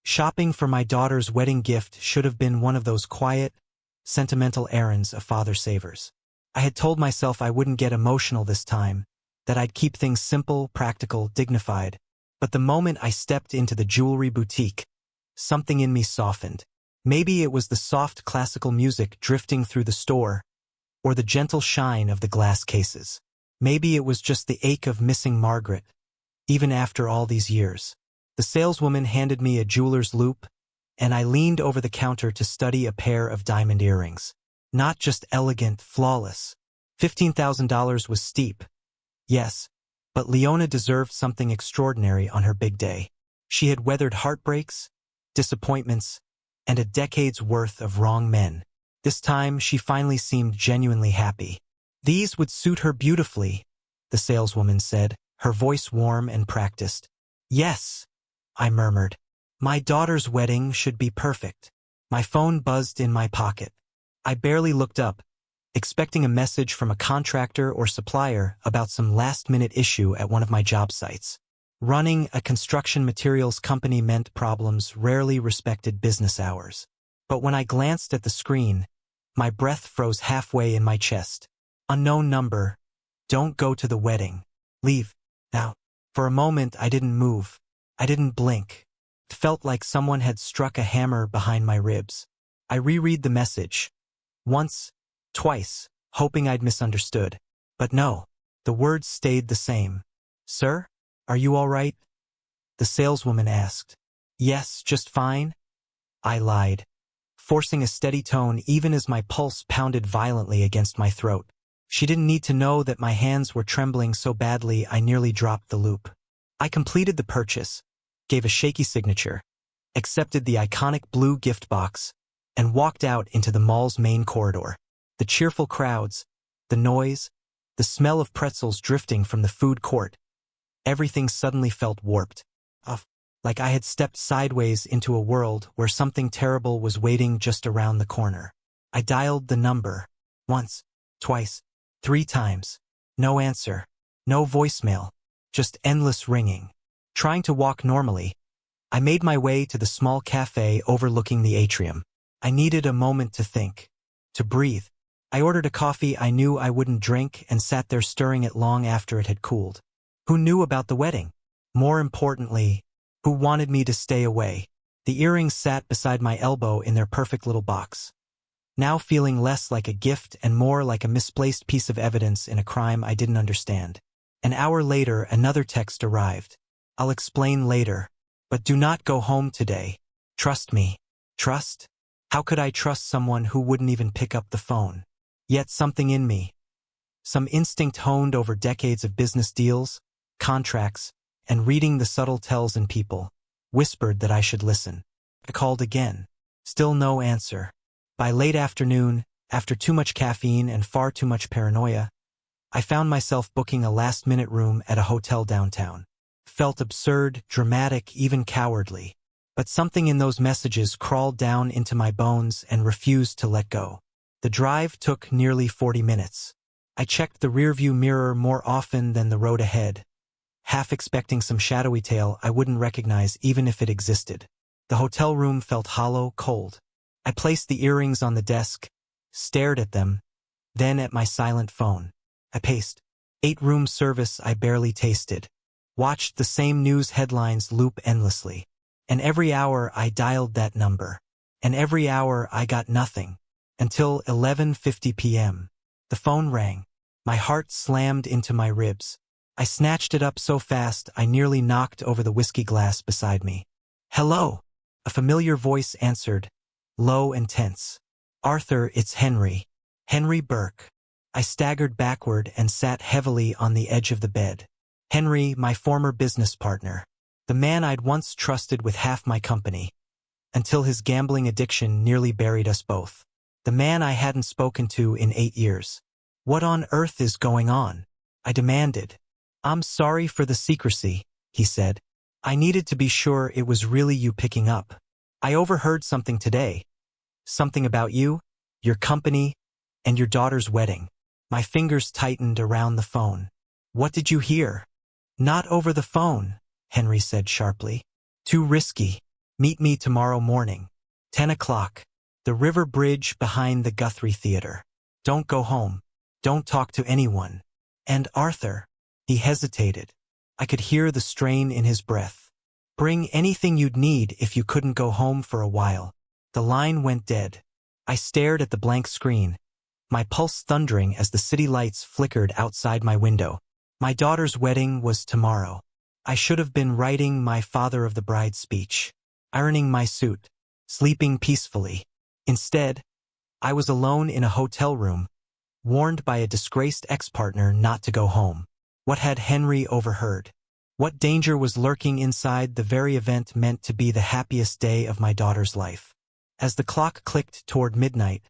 Shopping for my daughter's wedding gift should have been one of those quiet, sentimental errands a father savors. I had told myself I wouldn't get emotional this time, that I'd keep things simple, practical, dignified. But the moment I stepped into the jewelry boutique, something in me softened. Maybe it was the soft classical music drifting through the store, or the gentle shine of the glass cases. Maybe it was just the ache of missing Margaret, even after all these years. The saleswoman handed me a jeweler's loupe, and I leaned over the counter to study a pair of diamond earrings. Not just elegant, flawless. $15,000 was steep. Yes, but Leona deserved something extraordinary on her big day. She had weathered heartbreaks, disappointments, and a decade's worth of wrong men. This time, she finally seemed genuinely happy. These would suit her beautifully, the saleswoman said, her voice warm and practiced. Yes, I murmured. My daughter's wedding should be perfect. My phone buzzed in my pocket. I barely looked up, expecting a message from a contractor or supplier about some last-minute issue at one of my job sites. Running a construction materials company meant problems rarely respected business hours. But when I glanced at the screen, my breath froze halfway in my chest. Unknown number. Don't go to the wedding. Leave. Now. For a moment, I didn't move. I didn't blink. It felt like someone had struck a hammer behind my ribs. I reread the message. Once, twice, hoping I'd misunderstood. But no, the words stayed the same. Sir, are you all right? The saleswoman asked. Yes, just fine. I lied, forcing a steady tone even as my pulse pounded violently against my throat. She didn't need to know that my hands were trembling so badly I nearly dropped the loupe. I completed the purchase, gave a shaky signature, accepted the iconic blue gift box, and walked out into the mall's main corridor. The cheerful crowds, the noise, the smell of pretzels drifting from the food court. Everything suddenly felt warped. Like I had stepped sideways into a world where something terrible was waiting just around the corner. I dialed the number. Once, twice, 3 times. No answer. No voicemail. Just endless ringing. Trying to walk normally, I made my way to the small cafe overlooking the atrium. I needed a moment to think, to breathe. I ordered a coffee I knew I wouldn't drink and sat there stirring it long after it had cooled. Who knew about the wedding? More importantly, who wanted me to stay away? The earrings sat beside my elbow in their perfect little box. Now feeling less like a gift and more like a misplaced piece of evidence in a crime I didn't understand. An hour later, another text arrived. I'll explain later, but do not go home today. Trust me. Trust? How could I trust someone who wouldn't even pick up the phone? Yet something in me, some instinct honed over decades of business deals, contracts, and reading the subtle tells in people, whispered that I should listen. I called again. Still no answer. By late afternoon, after too much caffeine and far too much paranoia, I found myself booking a last-minute room at a hotel downtown. Felt absurd, dramatic, even cowardly. But something in those messages crawled down into my bones and refused to let go. The drive took nearly 40 minutes. I checked the rearview mirror more often than the road ahead, half expecting some shadowy tail I wouldn't recognize even if it existed. The hotel room felt hollow, cold. I placed the earrings on the desk, stared at them, then at my silent phone. I paced. 8-room service I barely tasted. Watched the same news headlines loop endlessly. And every hour I dialed that number. And every hour I got nothing. Until 11:50 p.m. The phone rang. My heart slammed into my ribs. I snatched it up so fast I nearly knocked over the whiskey glass beside me. Hello. A familiar voice answered, low and tense. Arthur, it's Henry. Henry Burke. I staggered backward and sat heavily on the edge of the bed. Henry, my former business partner. The man I'd once trusted with half my company. Until his gambling addiction nearly buried us both. The man I hadn't spoken to in 8 years. What on earth is going on? I demanded. I'm sorry for the secrecy, he said. I needed to be sure it was really you picking up. I overheard something today. Something about you, your company, and your daughter's wedding. My fingers tightened around the phone. What did you hear? Not over the phone, Henry said sharply. Too risky. Meet me tomorrow morning. 10 o'clock. The river bridge behind the Guthrie Theater. Don't go home. Don't talk to anyone. And Arthur. He hesitated. I could hear the strain in his breath. Bring anything you'd need if you couldn't go home for a while. The line went dead. I stared at the blank screen, my pulse thundering as the city lights flickered outside my window. My daughter's wedding was tomorrow. I should have been writing my father of the bride speech, ironing my suit, sleeping peacefully. Instead, I was alone in a hotel room, warned by a disgraced ex-partner not to go home. What had Henry overheard? What danger was lurking inside the very event meant to be the happiest day of my daughter's life? As the clock clicked toward midnight,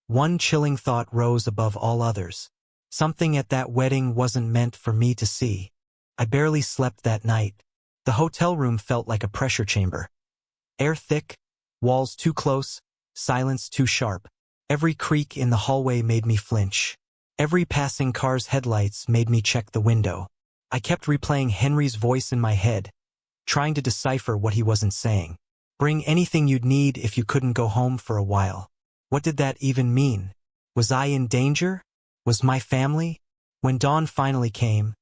one chilling thought rose above all others. Something at that wedding wasn't meant for me to see. I barely slept that night. The hotel room felt like a pressure chamber. Air thick, walls too close, silence too sharp. Every creak in the hallway made me flinch. Every passing car's headlights made me check the window. I kept replaying Henry's voice in my head, trying to decipher what he wasn't saying. Bring anything you'd need if you couldn't go home for a while. What did that even mean? Was I in danger? Was my family? When dawn finally came,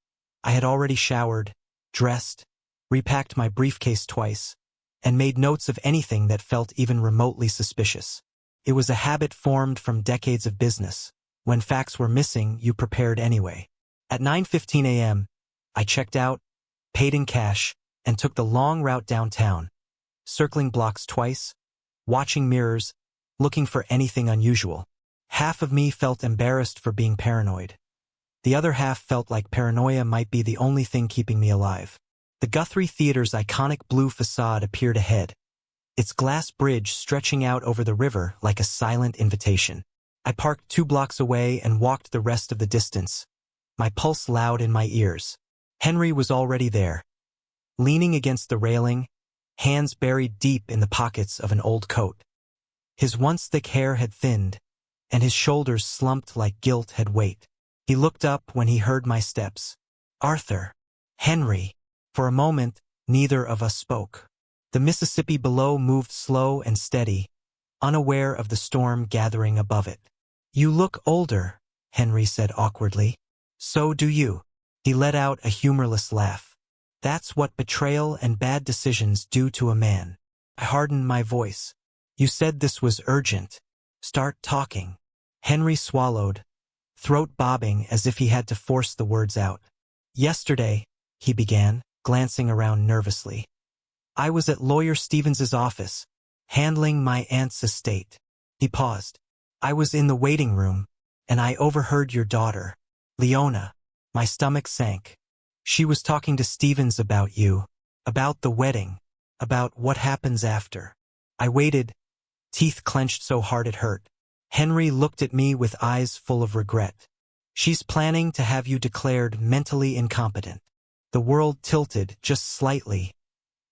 I had already showered, dressed, repacked my briefcase twice, and made notes of anything that felt even remotely suspicious. It was a habit formed from decades of business. When facts were missing, you prepared anyway. At 9:15 a.m., I checked out, paid in cash, and took the long route downtown, circling blocks twice, watching mirrors, looking for anything unusual. Half of me felt embarrassed for being paranoid. The other half felt like paranoia might be the only thing keeping me alive. The Guthrie Theater's iconic blue facade appeared ahead, its glass bridge stretching out over the river like a silent invitation. I parked 2 blocks away and walked the rest of the distance, my pulse loud in my ears. Henry was already there, leaning against the railing, hands buried deep in the pockets of an old coat. His once thick hair had thinned, and his shoulders slumped like guilt had weight. He looked up when he heard my steps. Arthur. Henry. For a moment, neither of us spoke. The Mississippi below moved slow and steady, unaware of the storm gathering above it. You look older, Henry said awkwardly. So do you. He let out a humorless laugh. That's what betrayal and bad decisions do to a man. I hardened my voice. You said this was urgent. Start talking. Henry swallowed, throat bobbing as if he had to force the words out. Yesterday, he began, glancing around nervously. I was at Lawyer Stevens's office, handling my aunt's estate. He paused. I was in the waiting room, and I overheard your daughter, Leona. My stomach sank. She was talking to Stevens about you, about the wedding, about what happens after. I waited, teeth clenched so hard it hurt. Henry looked at me with eyes full of regret. She's planning to have you declared mentally incompetent. The world tilted just slightly,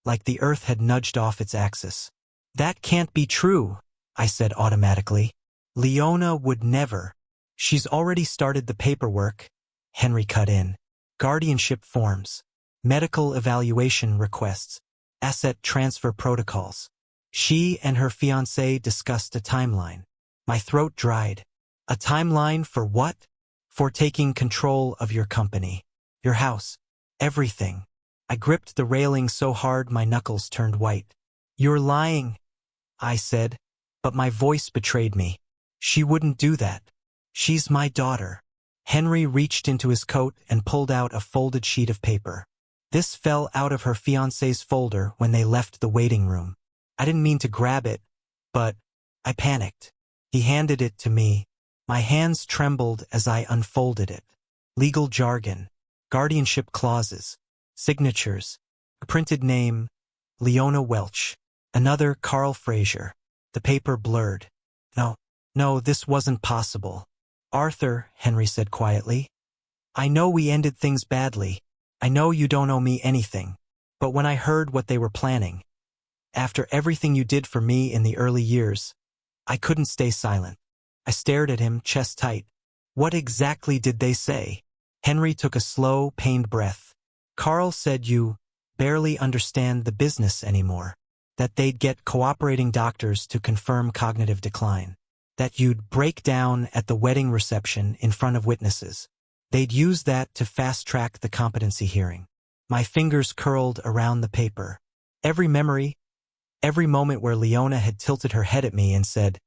like the earth had nudged off its axis. That can't be true, I said automatically. Leona would never. She's already started the paperwork, Henry cut in. Guardianship forms, medical evaluation requests, asset transfer protocols. She and her fiancé discussed a timeline. My throat dried. A timeline for what? For taking control of your company, your house, everything. I gripped the railing so hard my knuckles turned white. You're lying, I said, but my voice betrayed me. She wouldn't do that. She's my daughter. Henry reached into his coat and pulled out a folded sheet of paper. This fell out of her fiancé's folder when they left the waiting room. I didn't mean to grab it, but I panicked. He handed it to me. My hands trembled as I unfolded it. Legal jargon, guardianship clauses, signatures, a printed name, Leona Welch, another Carl Fraser. The paper blurred. No, this wasn't possible. Arthur, Henry said quietly, I know we ended things badly. I know you don't owe me anything. But when I heard what they were planning, after everything you did for me in the early years, I couldn't stay silent. I stared at him, chest tight. What exactly did they say? Henry took a slow, pained breath. Carl said you barely understand the business anymore. that they'd get cooperating doctors to confirm cognitive decline, that you'd break down at the wedding reception in front of witnesses. They'd use that to fast-track the competency hearing. My fingers curled around the paper. Every memory, every moment where Leona had tilted her head at me and said,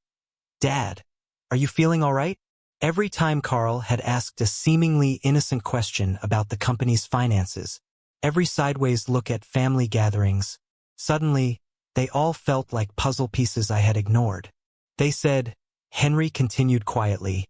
"Dad, are you feeling all right?" Every time Carl had asked a seemingly innocent question about the company's finances, every sideways look at family gatherings, suddenly, they all felt like puzzle pieces I had ignored. They said, Henry continued quietly,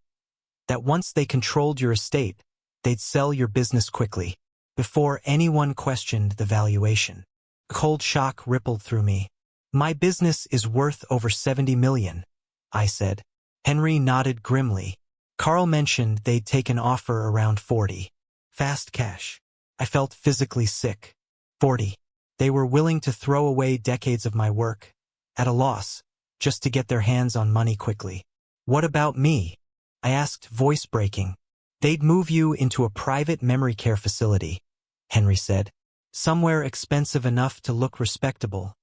that once they controlled your estate, they'd sell your business quickly, before anyone questioned the valuation. A cold shock rippled through me. "My business is worth over 70 million, I said. Henry nodded grimly. Carl mentioned they'd take an offer around 40. Fast cash. I felt physically sick. 40. They were willing to throw away decades of my work, at a loss, just to get their hands on money quickly. What about me? I asked, voice breaking. They'd move you into a private memory care facility, Henry said. Somewhere expensive enough to look respectable,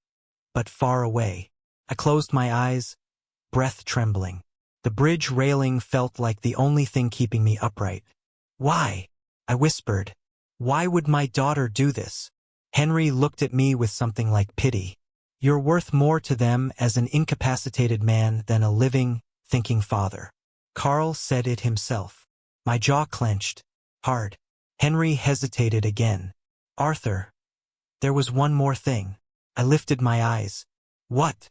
but far away. I closed my eyes, breath trembling. The bridge railing felt like the only thing keeping me upright. Why? I whispered. Why would my daughter do this? Henry looked at me with something like pity. You're worth more to them as an incapacitated man than a living, thinking father. Carl said it himself. My jaw clenched. Hard. Henry hesitated again. Arthur. There was one more thing. I lifted my eyes. What?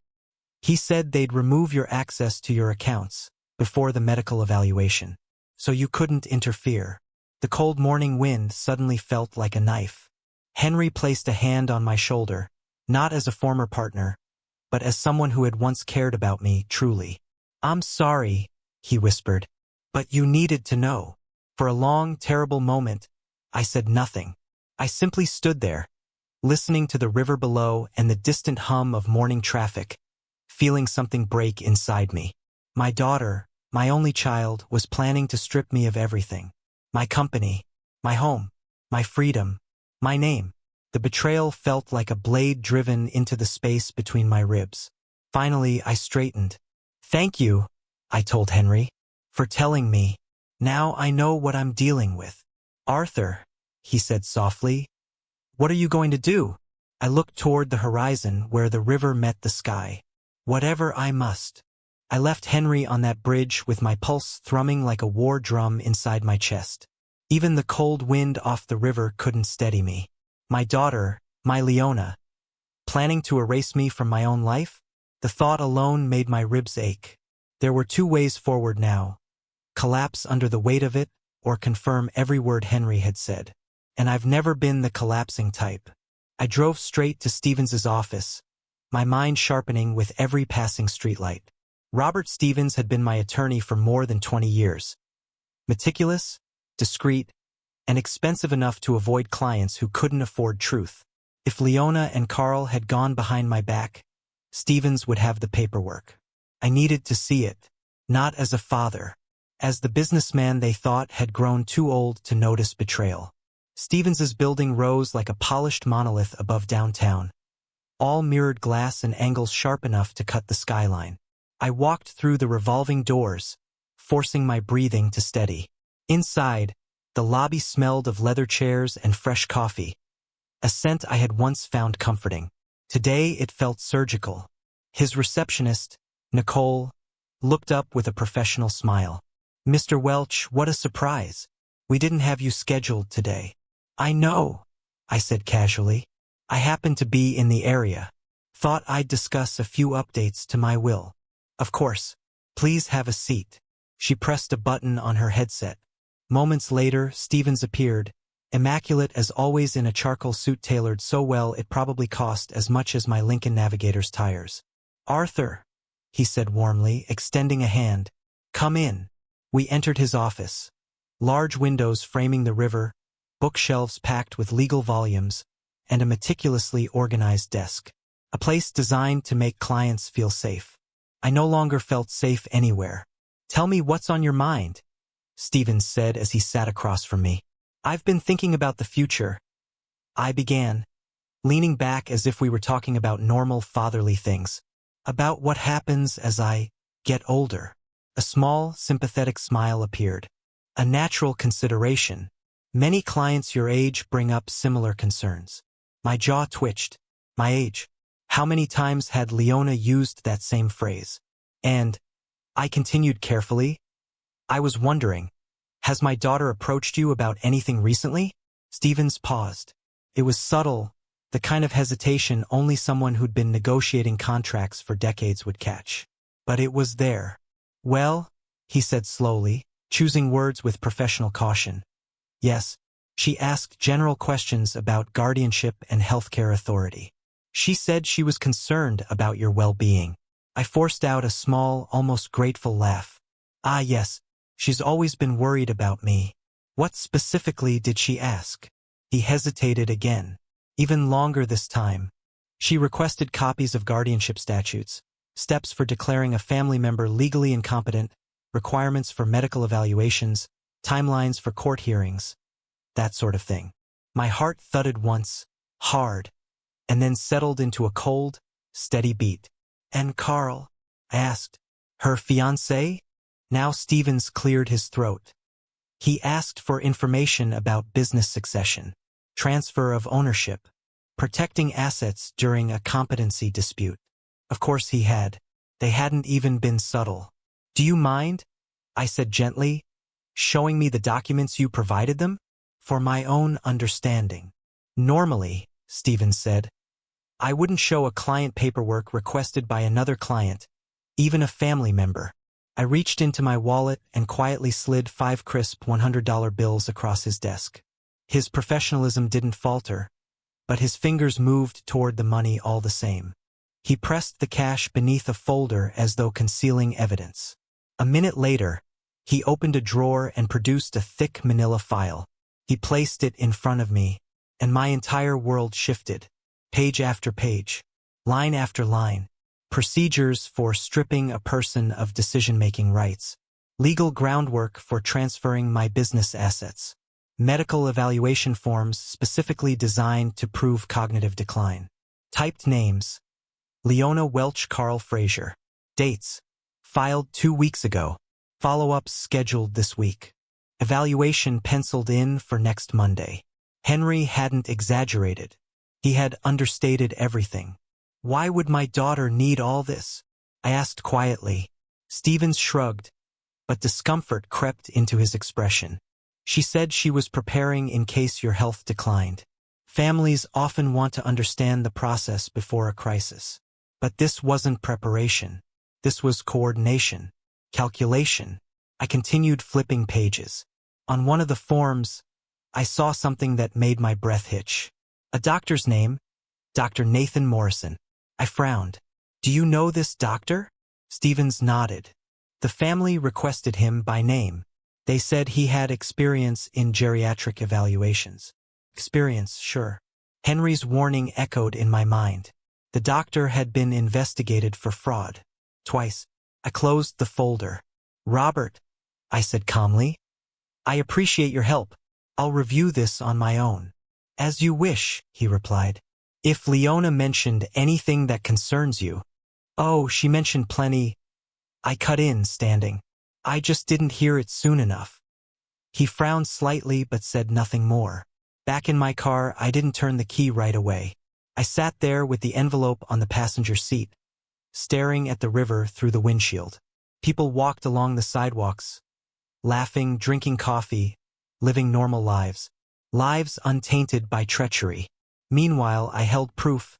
He said they'd remove your access to your accounts before the medical evaluation, so you couldn't interfere. The cold morning wind suddenly felt like a knife. Henry placed a hand on my shoulder, not as a former partner, but as someone who had once cared about me truly. I'm sorry, he whispered, but you needed to know. For a long, terrible moment, I said nothing. I simply stood there, listening to the river below and the distant hum of morning traffic, feeling something break inside me. My daughter, my only child, was planning to strip me of everything. My company, my home, my freedom, my name. The betrayal felt like a blade driven into the space between my ribs. Finally, I straightened. Thank you, I told Henry, for telling me. Now I know what I'm dealing with. Arthur, he said softly, what are you going to do? I looked toward the horizon where the river met the sky. Whatever I must. I left Henry on that bridge with my pulse thrumming like a war drum inside my chest. Even the cold wind off the river couldn't steady me. My daughter, my Leona, planning to erase me from my own life? The thought alone made my ribs ache. There were two ways forward now. Collapse under the weight of it, or confirm every word Henry had said. And I've never been the collapsing type. I drove straight to Stevens's office, my mind sharpening with every passing streetlight. Robert Stevens had been my attorney for more than 20 years. Meticulous, discreet, and expensive enough to avoid clients who couldn't afford truth. If Leona and Carl had gone behind my back, Stevens would have the paperwork. I needed to see it, not as a father, as the businessman they thought had grown too old to notice betrayal. Stevens's building rose like a polished monolith above downtown, all mirrored glass and angles sharp enough to cut the skyline. I walked through the revolving doors, forcing my breathing to steady. Inside, the lobby smelled of leather chairs and fresh coffee, a scent I had once found comforting. Today it felt surgical. His receptionist, Nicole, looked up with a professional smile. Mr. Welch, what a surprise. We didn't have you scheduled today. I know, I said casually. I happened to be in the area. Thought I'd discuss a few updates to my will. Of course. Please have a seat. She pressed a button on her headset. Moments later, Stevens appeared, immaculate as always in a charcoal suit tailored so well it probably cost as much as my Lincoln Navigator's tires. Arthur, he said warmly, extending a hand. Come in. We entered his office. Large windows framing the river, bookshelves packed with legal volumes, and a meticulously organized desk. A place designed to make clients feel safe. I no longer felt safe anywhere. Tell me what's on your mind, Stevens said as he sat across from me. I've been thinking about the future. I began. leaning back as if we were talking about normal fatherly things. About what happens as I get older. A small, sympathetic smile appeared. A natural consideration. Many clients your age bring up similar concerns. My jaw twitched. My age. How many times had Leona used that same phrase? And I continued carefully. I was wondering, has my daughter approached you about anything recently? Stevens paused. It was subtle, the kind of hesitation only someone who'd been negotiating contracts for decades would catch. But it was there. Well, he said slowly, choosing words with professional caution. Yes, she asked general questions about guardianship and healthcare authority. She said she was concerned about your well-being. I forced out a small, almost grateful laugh. Ah, yes, she's always been worried about me. What specifically did she ask? He hesitated again. Even longer this time. She requested copies of guardianship statutes, steps for declaring a family member legally incompetent, requirements for medical evaluations, timelines for court hearings, that sort of thing. My heart thudded once, hard, and then settled into a cold, steady beat. And Carl? I asked. Her fiancé? Now Stevens cleared his throat. He asked for information about business succession, transfer of ownership, protecting assets during a competency dispute. Of course he had. They hadn't even been subtle. Do you mind, I said gently, showing me the documents you provided them? For my own understanding. Normally, Stevens said, I wouldn't show a client paperwork requested by another client, even a family member. I reached into my wallet and quietly slid 5 crisp $100 bills across his desk. His professionalism didn't falter, but his fingers moved toward the money all the same. He pressed the cash beneath a folder as though concealing evidence. A minute later, he opened a drawer and produced a thick manila file. He placed it in front of me, and my entire world shifted. Page after page, line after line. Procedures for stripping a person of decision-making rights. Legal groundwork for transferring my business assets. Medical evaluation forms specifically designed to prove cognitive decline. Typed names. Leona Welch Carl Frazier. Dates. Filed 2 weeks ago. Follow-ups scheduled this week. Evaluation penciled in for next Monday. Henry hadn't exaggerated. He had understated everything. Why would my daughter need all this? I asked quietly. Stevens shrugged, but discomfort crept into his expression. She said she was preparing in case your health declined. Families often want to understand the process before a crisis. But this wasn't preparation. This was coordination, calculation. I continued flipping pages. On one of the forms, I saw something that made my breath hitch. A doctor's name, Dr. Nathan Morrison. I frowned. Do you know this doctor? Stevens nodded. The family requested him by name. They said he had experience in geriatric evaluations. Experience, sure. Henry's warning echoed in my mind. The doctor had been investigated for fraud. Twice. I closed the folder. Robert, I said calmly. I appreciate your help. I'll review this on my own. As you wish, he replied. If Leona mentioned anything that concerns you. Oh, she mentioned plenty. I cut in, standing. I just didn't hear it soon enough. He frowned slightly but said nothing more. Back in my car, I didn't turn the key right away. I sat there with the envelope on the passenger seat, staring at the river through the windshield. People walked along the sidewalks, laughing, drinking coffee, living normal lives. Lives untainted by treachery. Meanwhile, I held proof,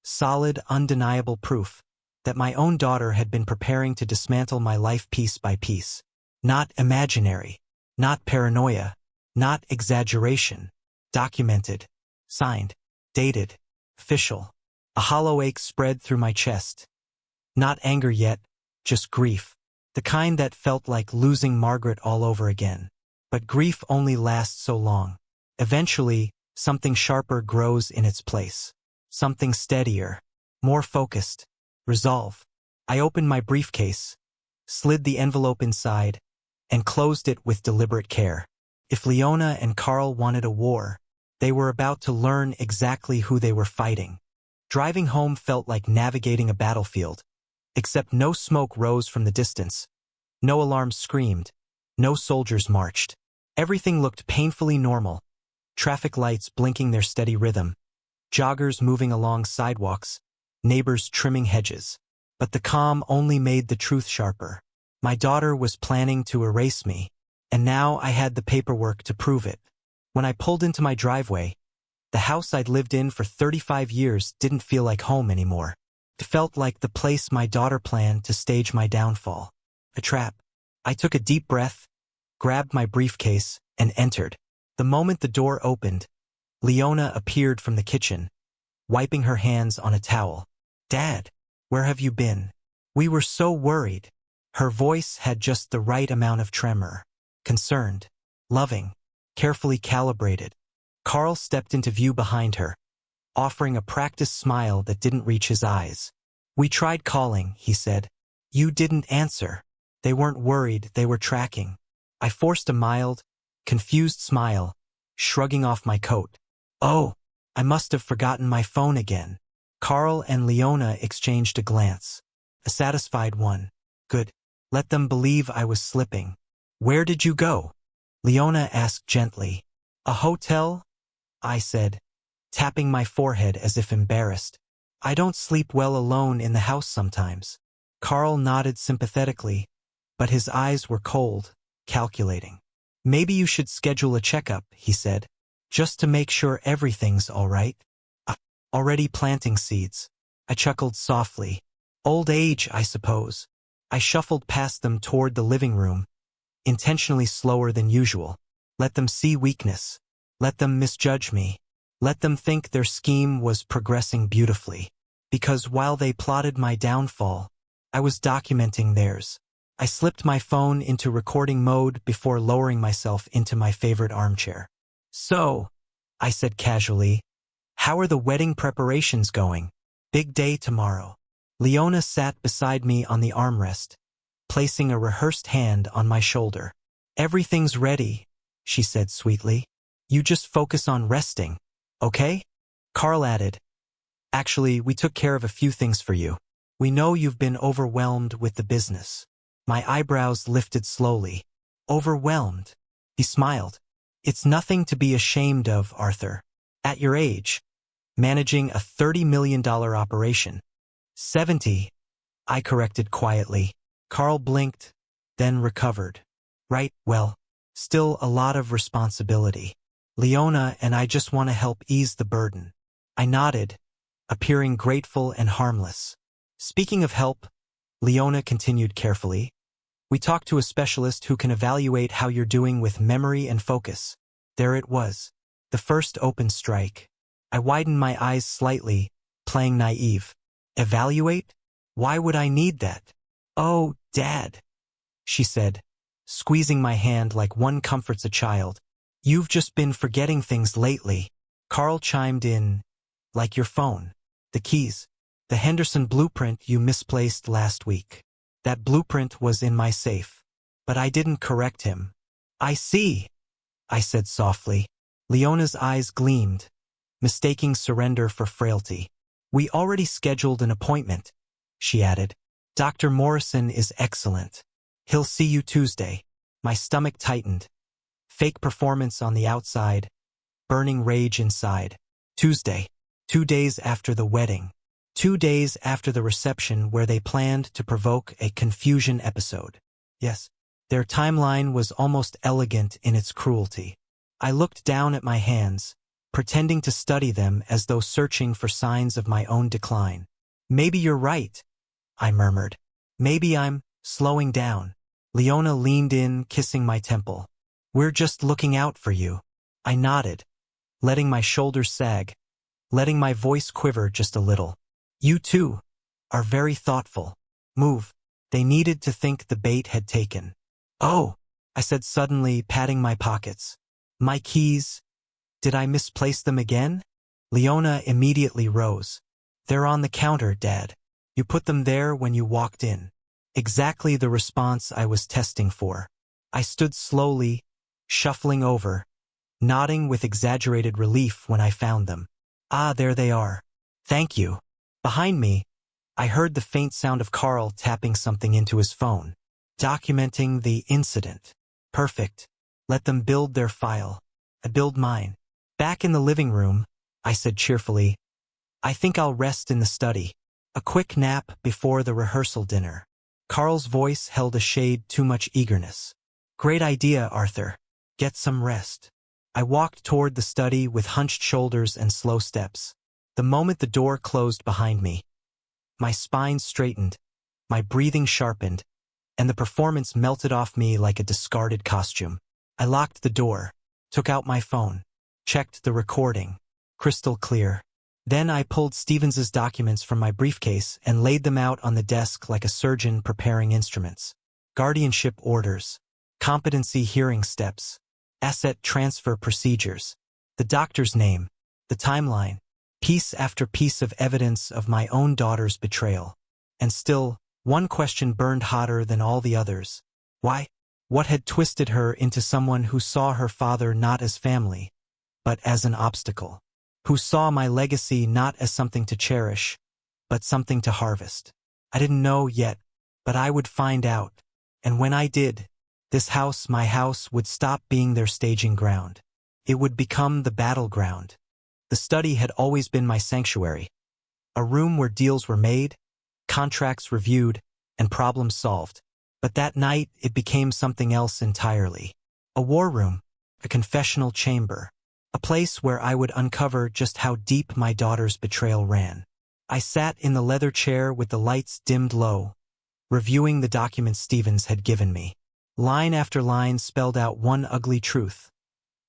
solid, undeniable proof, that my own daughter had been preparing to dismantle my life piece by piece. Not imaginary, not paranoia, not exaggeration. Documented, signed, dated, official. A hollow ache spread through my chest. Not anger yet, just grief. The kind that felt like losing Margaret all over again. But grief only lasts so long. Eventually, something sharper grows in its place. Something steadier, more focused. Resolve. I opened my briefcase, slid the envelope inside, and closed it with deliberate care. If Leona and Carl wanted a war, They were about to learn exactly who they were fighting. Driving home felt like navigating a battlefield, except no smoke rose from the distance, no alarms screamed, no soldiers marched. Everything looked painfully normal. Traffic lights blinking their steady rhythm, joggers moving along sidewalks, neighbors trimming hedges. But the calm only made the truth sharper. My daughter was planning to erase me, and now I had the paperwork to prove it. When I pulled into my driveway, the house I'd lived in for 35 years didn't feel like home anymore. It felt like the place my daughter planned to stage my downfall. A trap. I took a deep breath, grabbed my briefcase, and entered. The moment the door opened, Leona appeared from the kitchen, wiping her hands on a towel. "Dad, where have you been? We were so worried." Her voice had just the right amount of tremor. Concerned, loving, carefully calibrated. Carl stepped into view behind her, offering a practiced smile that didn't reach his eyes. "We tried calling," he said. "You didn't answer." "They weren't worried, they were tracking." I forced a mild, confused smile, shrugging off my coat. "Oh, I must have forgotten my phone again." Carl and Leona exchanged a glance. A satisfied one. Good. Let them believe I was slipping. "Where did you go?" Leona asked gently. "A hotel?" I said, tapping my forehead as if embarrassed. "I don't sleep well alone in the house sometimes." Carl nodded sympathetically, but his eyes were cold, calculating. "Maybe you should schedule a checkup," he said, "just to make sure everything's all right." Already planting seeds. I chuckled softly. Old age, I suppose. I shuffled past them toward the living room, intentionally slower than usual. Let them see weakness. Let them misjudge me. Let them think their scheme was progressing beautifully. Because while they plotted my downfall, I was documenting theirs. I slipped my phone into recording mode before lowering myself into my favorite armchair. "So," I said casually, "how are the wedding preparations going? Big day tomorrow." Leona sat beside me on the armrest, placing a rehearsed hand on my shoulder. "Everything's ready," she said sweetly. "You just focus on resting, okay?" Carl added, "Actually, we took care of a few things for you. We know you've been overwhelmed with the business." My eyebrows lifted slowly. "Overwhelmed?" He smiled. "It's nothing to be ashamed of, Arthur. At your age, managing a $30 million operation. 70, I corrected quietly. Carl blinked, then recovered. "Right, well, still a lot of responsibility. Leona and I just want to help ease the burden." I nodded, appearing grateful and harmless. "Speaking of help," Leona continued carefully, "we talked to a specialist who can evaluate how you're doing with memory and focus." There it was, the first open strike. I widened my eyes slightly, playing naive. "Evaluate? Why would I need that?" "Oh, Dad," she said, squeezing my hand like one comforts a child. "You've just been forgetting things lately." Carl chimed in, "Like your phone, the keys, the Henderson blueprint you misplaced last week. That blueprint was in my safe." But I didn't correct him. "I see," I said softly. Leona's eyes gleamed, mistaking surrender for frailty. "We already scheduled an appointment," she added. "Dr. Morrison is excellent. He'll see you Tuesday." My stomach tightened. Fake performance on the outside, burning rage inside. Tuesday, 2 days after the wedding. 2 days after the reception where they planned to provoke a confusion episode. Yes, their timeline was almost elegant in its cruelty. I looked down at my hands, pretending to study them as though searching for signs of my own decline. "Maybe you're right," I murmured. "Maybe I'm slowing down." Leona leaned in, kissing my temple. "We're just looking out for you." I nodded, letting my shoulders sag, letting my voice quiver just a little. "You too are very thoughtful. Move." They needed to think the bait had taken. "Oh," I said suddenly, patting my pockets. "My keys. Did I misplace them again?" Leona immediately rose. "They're on the counter, Dad. You put them there when you walked in." Exactly the response I was testing for. I stood slowly, shuffling over, nodding with exaggerated relief when I found them. Ah, there they are. Thank you. Behind me, I heard the faint sound of Carl tapping something into his phone. Documenting the incident. Perfect. Let them build their file. I build mine. Back in the living room, I said cheerfully, I think I'll rest in the study. A quick nap before the rehearsal dinner. Carl's voice held a shade too much eagerness. Great idea, Arthur. Get some rest. I walked toward the study with hunched shoulders and slow steps. The moment the door closed behind me, my spine straightened, my breathing sharpened, and the performance melted off me like a discarded costume. I locked the door, took out my phone, checked the recording. Crystal clear. Then I pulled Stevens's documents from my briefcase and laid them out on the desk like a surgeon preparing instruments. Guardianship orders, competency hearing steps, asset transfer procedures, the doctor's name, the timeline, piece after piece of evidence of my own daughter's betrayal. And still, one question burned hotter than all the others. Why? What had twisted her into someone who saw her father not as family, but as an obstacle? Who saw my legacy not as something to cherish, but something to harvest? I didn't know yet, but I would find out. And when I did, this house, my house, would stop being their staging ground. It would become the battleground. The study had always been my sanctuary, a room where deals were made, contracts reviewed, and problems solved. But that night, it became something else entirely. A war room, a confessional chamber, a place where I would uncover just how deep my daughter's betrayal ran. I sat in the leather chair with the lights dimmed low, reviewing the documents Stevens had given me. Line after line spelled out one ugly truth.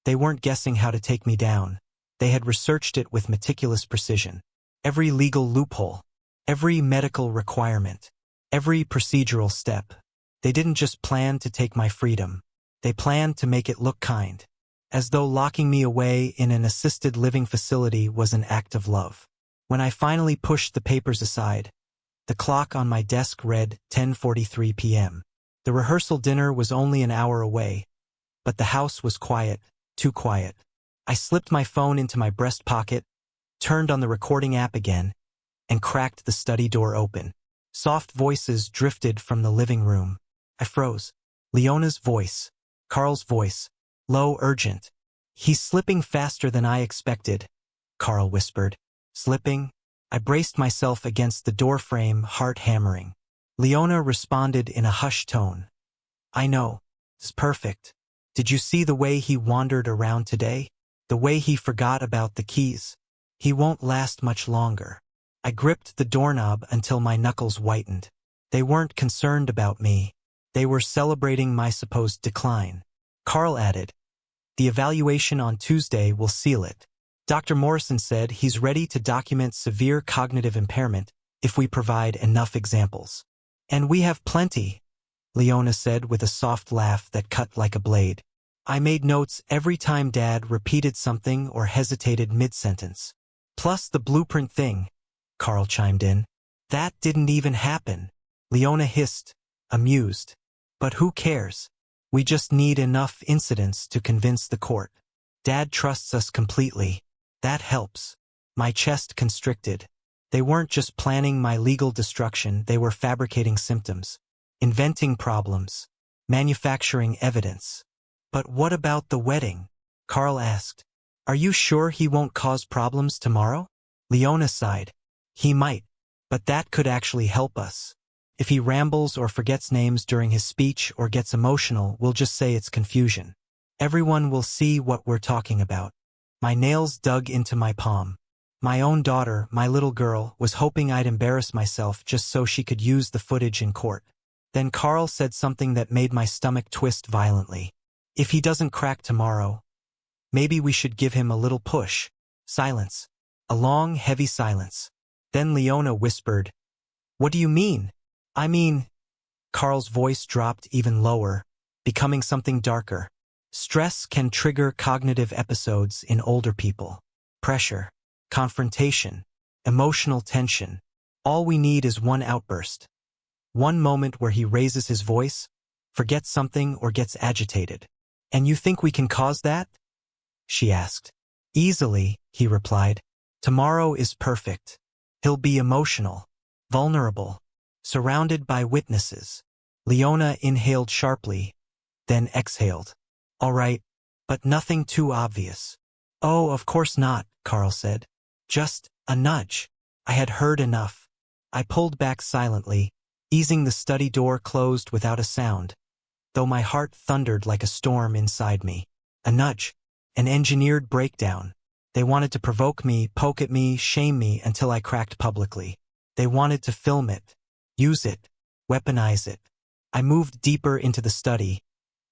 They weren't guessing how to take me down. They had researched it with meticulous precision. Every legal loophole, every medical requirement, every procedural step. They didn't just plan to take my freedom. They planned to make it look kind, as though locking me away in an assisted living facility was an act of love. When I finally pushed the papers aside, the clock on my desk read 10:43 p.m. The rehearsal dinner was only an hour away, but the house was quiet, too quiet. I slipped my phone into my breast pocket, turned on the recording app again, and cracked the study door open. Soft voices drifted from the living room. I froze. Leona's voice, Carl's voice, low, urgent. He's slipping faster than I expected, Carl whispered. Slipping? I braced myself against the doorframe, heart hammering. Leona responded in a hushed tone. I know. It's perfect. Did you see the way he wandered around today? The way he forgot about the keys? He won't last much longer. I gripped the doorknob until my knuckles whitened. They weren't concerned about me. They were celebrating my supposed decline. Carl added, the evaluation on Tuesday will seal it. Dr. Morrison said he's ready to document severe cognitive impairment if we provide enough examples. And we have plenty, Leona said with a soft laugh that cut like a blade. I made notes every time Dad repeated something or hesitated mid-sentence. Plus the blueprint thing, Carl chimed in. That didn't even happen, Leona hissed, amused. But who cares? We just need enough incidents to convince the court. Dad trusts us completely. That helps. My chest constricted. They weren't just planning my legal destruction, they were fabricating symptoms, inventing problems, manufacturing evidence. But what about the wedding? Carl asked. Are you sure he won't cause problems tomorrow? Leona sighed. He might, but that could actually help us. If he rambles or forgets names during his speech or gets emotional, we'll just say it's confusion. Everyone will see what we're talking about. My nails dug into my palm. My own daughter, my little girl, was hoping I'd embarrass myself just so she could use the footage in court. Then Carl said something that made my stomach twist violently. If he doesn't crack tomorrow, maybe we should give him a little push. Silence. A long, heavy silence. Then Leona whispered, What do you mean? I mean, Carl's voice dropped even lower, becoming something darker. Stress can trigger cognitive episodes in older people. Pressure, confrontation, emotional tension. All we need is one outburst. One moment where he raises his voice, forgets something, or gets agitated. And you think we can cause that? she asked. Easily, he replied. Tomorrow is perfect. He'll be emotional, vulnerable, surrounded by witnesses. Leona inhaled sharply, then exhaled. All right, but nothing too obvious. Oh, of course not, Carl said. Just a nudge. I had heard enough. I pulled back silently, easing the study door closed without a sound, though my heart thundered like a storm inside me. A nudge. An engineered breakdown. They wanted to provoke me, poke at me, shame me until I cracked publicly. They wanted to film it, use it, weaponize it. I moved deeper into the study,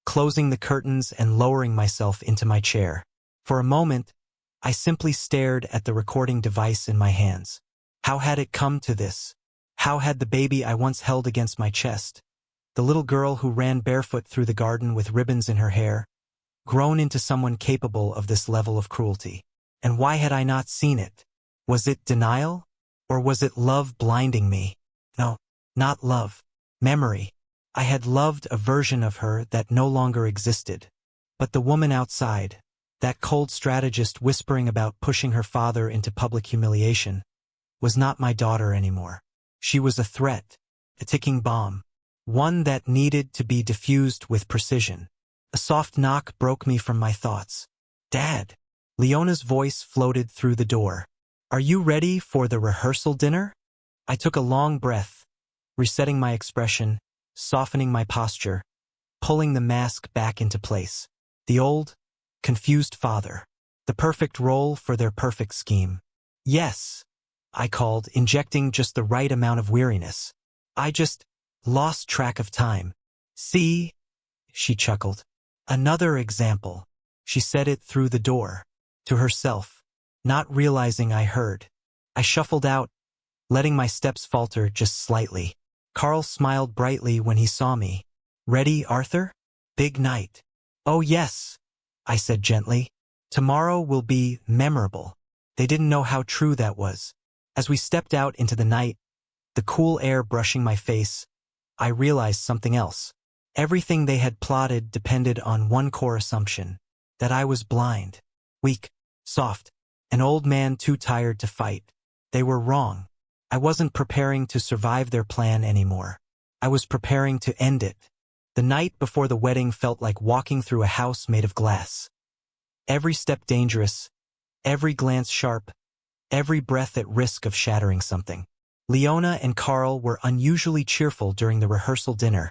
closing the curtains and lowering myself into my chair. For a moment, I simply stared at the recording device in my hands. How had it come to this? How had the baby I once held against my chest, the little girl who ran barefoot through the garden with ribbons in her hair, grown into someone capable of this level of cruelty? And why had I not seen it? Was it denial? Or was it love blinding me? No, not love. Memory. I had loved a version of her that no longer existed. But the woman outside, that cold strategist whispering about pushing her father into public humiliation, was not my daughter anymore. She was a threat, a ticking bomb, one that needed to be diffused with precision. A soft knock broke me from my thoughts. Dad. Leona's voice floated through the door. Are you ready for the rehearsal dinner? I took a long breath, resetting my expression, softening my posture, pulling the mask back into place. The old, confused father. The perfect role for their perfect scheme. Yes, I called, injecting just the right amount of weariness. I just lost track of time. See? She chuckled. Another example. She said it through the door. To herself, not realizing I heard. I shuffled out, letting my steps falter just slightly. Carl smiled brightly when he saw me. Ready, Arthur? Big night. Oh yes, I said gently. Tomorrow will be memorable. They didn't know how true that was. As we stepped out into the night, the cool air brushing my face, I realized something else. Everything they had plotted depended on one core assumption, that I was blind, weak, soft, an old man too tired to fight. They were wrong. I wasn't preparing to survive their plan anymore. I was preparing to end it. The night before the wedding felt like walking through a house made of glass. Every step dangerous, every glance sharp, every breath at risk of shattering something. Leona and Carl were unusually cheerful during the rehearsal dinner,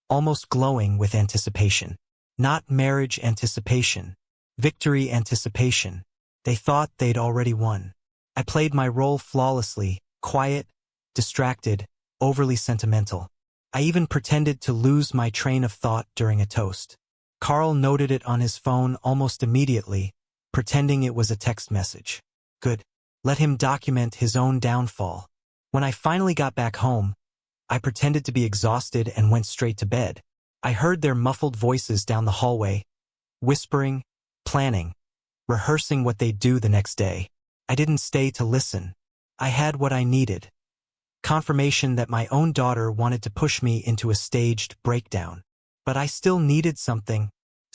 almost glowing with anticipation. Not marriage anticipation, victory anticipation. They thought they'd already won. I played my role flawlessly, quiet, distracted, overly sentimental. I even pretended to lose my train of thought during a toast. Carl noted it on his phone almost immediately, pretending it was a text message. Good. Let him document his own downfall. When I finally got back home, I pretended to be exhausted and went straight to bed. I heard their muffled voices down the hallway, whispering, planning, rehearsing what they'd do the next day. I didn't stay to listen. I had what I needed. Confirmation that my own daughter wanted to push me into a staged breakdown. But I still needed something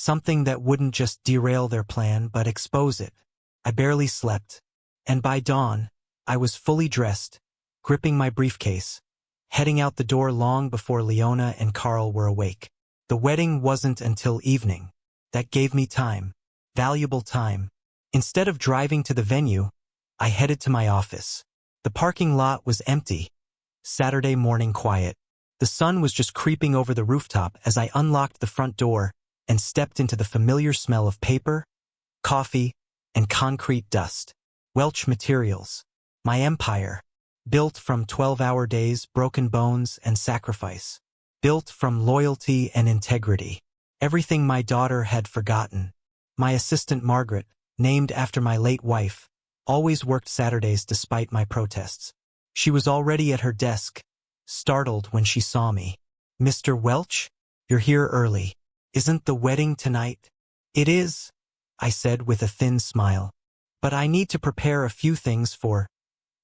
that wouldn't just derail their plan but expose it. I barely slept. And by dawn, I was fully dressed, gripping my briefcase, heading out the door long before Leona and Carl were awake. The wedding wasn't until evening. That gave me time. Valuable time. Instead of driving to the venue, I headed to my office. The parking lot was empty. Saturday morning quiet. The sun was just creeping over the rooftop as I unlocked the front door and stepped into the familiar smell of paper, coffee, and concrete dust. Welch Materials. My empire. Built from 12-hour days, broken bones, and sacrifice. Built from loyalty and integrity. Everything my daughter had forgotten. My assistant Margaret, named after my late wife, always worked Saturdays despite my protests. She was already at her desk, startled when she saw me. Mr. Welch? You're here early. Isn't the wedding tonight? It is, I said with a thin smile. But I need to prepare a few things for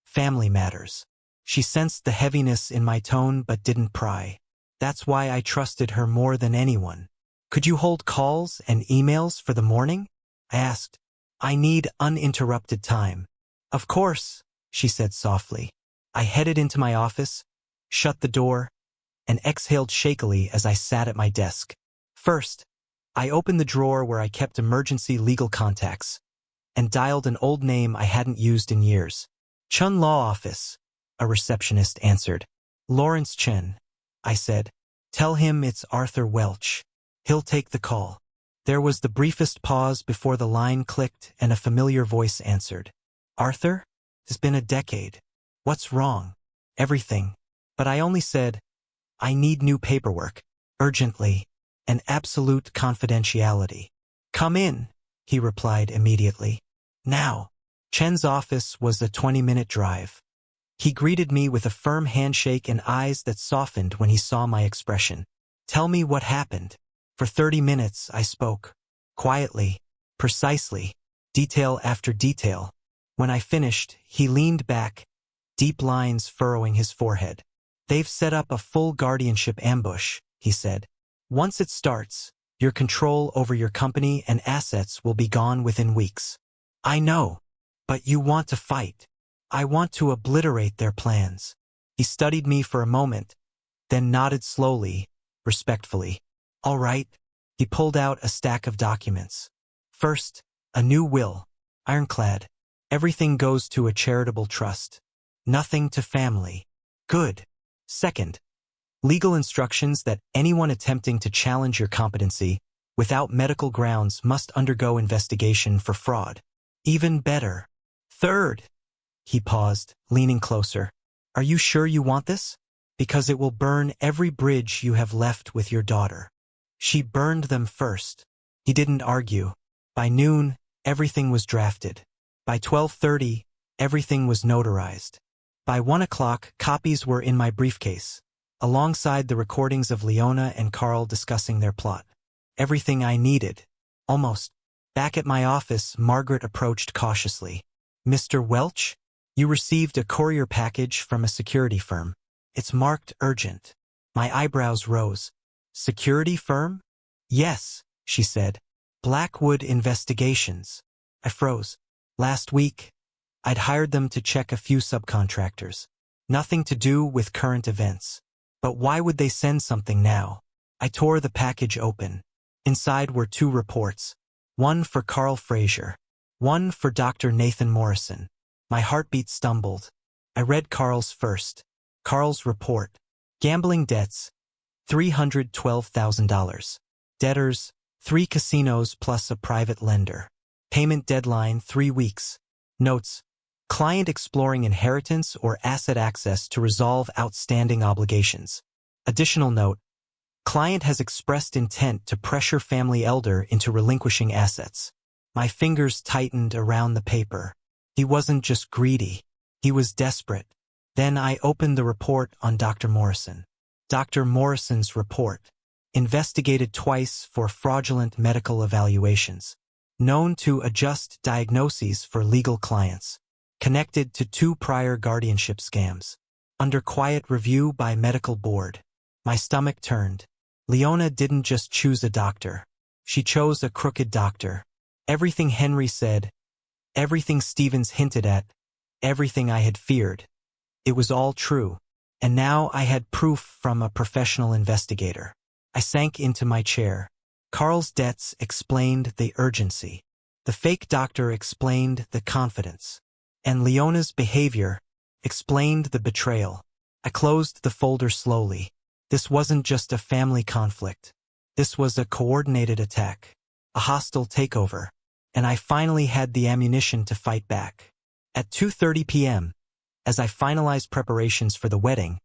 family matters. She sensed the heaviness in my tone but didn't pry. That's why I trusted her more than anyone. Could you hold calls and emails for the morning? I asked, I need uninterrupted time. Of course, she said softly. I headed into my office, shut the door, and exhaled shakily as I sat at my desk. First, I opened the drawer where I kept emergency legal contacts and dialed an old name I hadn't used in years. Chun Law Office, a receptionist answered. Lawrence Chen, I said. Tell him it's Arthur Welch. He'll take the call. There was the briefest pause before the line clicked and a familiar voice answered. Arthur? It's been a decade. What's wrong? Everything. But I only said, I need new paperwork. Urgently. And absolute confidentiality. Come in, he replied immediately. Now. Chen's office was a 20-minute drive. He greeted me with a firm handshake and eyes that softened when he saw my expression. Tell me what happened. For 30 minutes I spoke. Quietly, precisely, detail after detail. When I finished, he leaned back, deep lines furrowing his forehead. They've set up a full guardianship ambush, he said. Once it starts, your control over your company and assets will be gone within weeks. I know. But you want to fight. I want to obliterate their plans. He studied me for a moment, then nodded slowly, respectfully. All right. He pulled out a stack of documents. First, a new will, ironclad. Everything goes to a charitable trust. Nothing to family. Good. Second, legal instructions that anyone attempting to challenge your competency without medical grounds must undergo investigation for fraud. Even better. Third, he paused, leaning closer. Are you sure you want this? Because it will burn every bridge you have left with your daughter. She burned them first. He didn't argue. By noon, everything was drafted. By 12:30, everything was notarized. By 1 o'clock, copies were in my briefcase, alongside the recordings of Leona and Carl discussing their plot. Everything I needed. Almost. Back at my office, Margaret approached cautiously. Mr. Welch? You received a courier package from a security firm. It's marked urgent. My eyebrows rose. Security firm? Yes, she said. Blackwood Investigations. I froze. Last week, I'd hired them to check a few subcontractors. Nothing to do with current events. But why would they send something now? I tore the package open. Inside were 2 reports. One for Carl Fraser. One for Dr. Nathan Morrison. My heartbeat stumbled. I read Carl's first. Carl's report. Gambling debts, $312,000. Debtors, 3 casinos plus a private lender. Payment deadline 3 weeks. Notes. Client exploring inheritance or asset access to resolve outstanding obligations. Additional note. Client has expressed intent to pressure family elder into relinquishing assets. My fingers tightened around the paper. He wasn't just greedy. He was desperate. Then I opened the report on Dr. Morrison. Dr. Morrison's report. Investigated twice for fraudulent medical evaluations. Known to adjust diagnoses for legal clients. Connected to 2 prior guardianship scams. Under quiet review by medical board. My stomach turned. Leona didn't just choose a doctor. She chose a crooked doctor. Everything Henry said, everything Stevens hinted at, everything I had feared. It was all true. And now I had proof from a professional investigator. I sank into my chair. Carl's debts explained the urgency. The fake doctor explained the confidence. And Leona's behavior explained the betrayal. I closed the folder slowly. This wasn't just a family conflict. This was a coordinated attack. A hostile takeover. And I finally had the ammunition to fight back. At 2:30 p.m., as I finalized preparations for the wedding,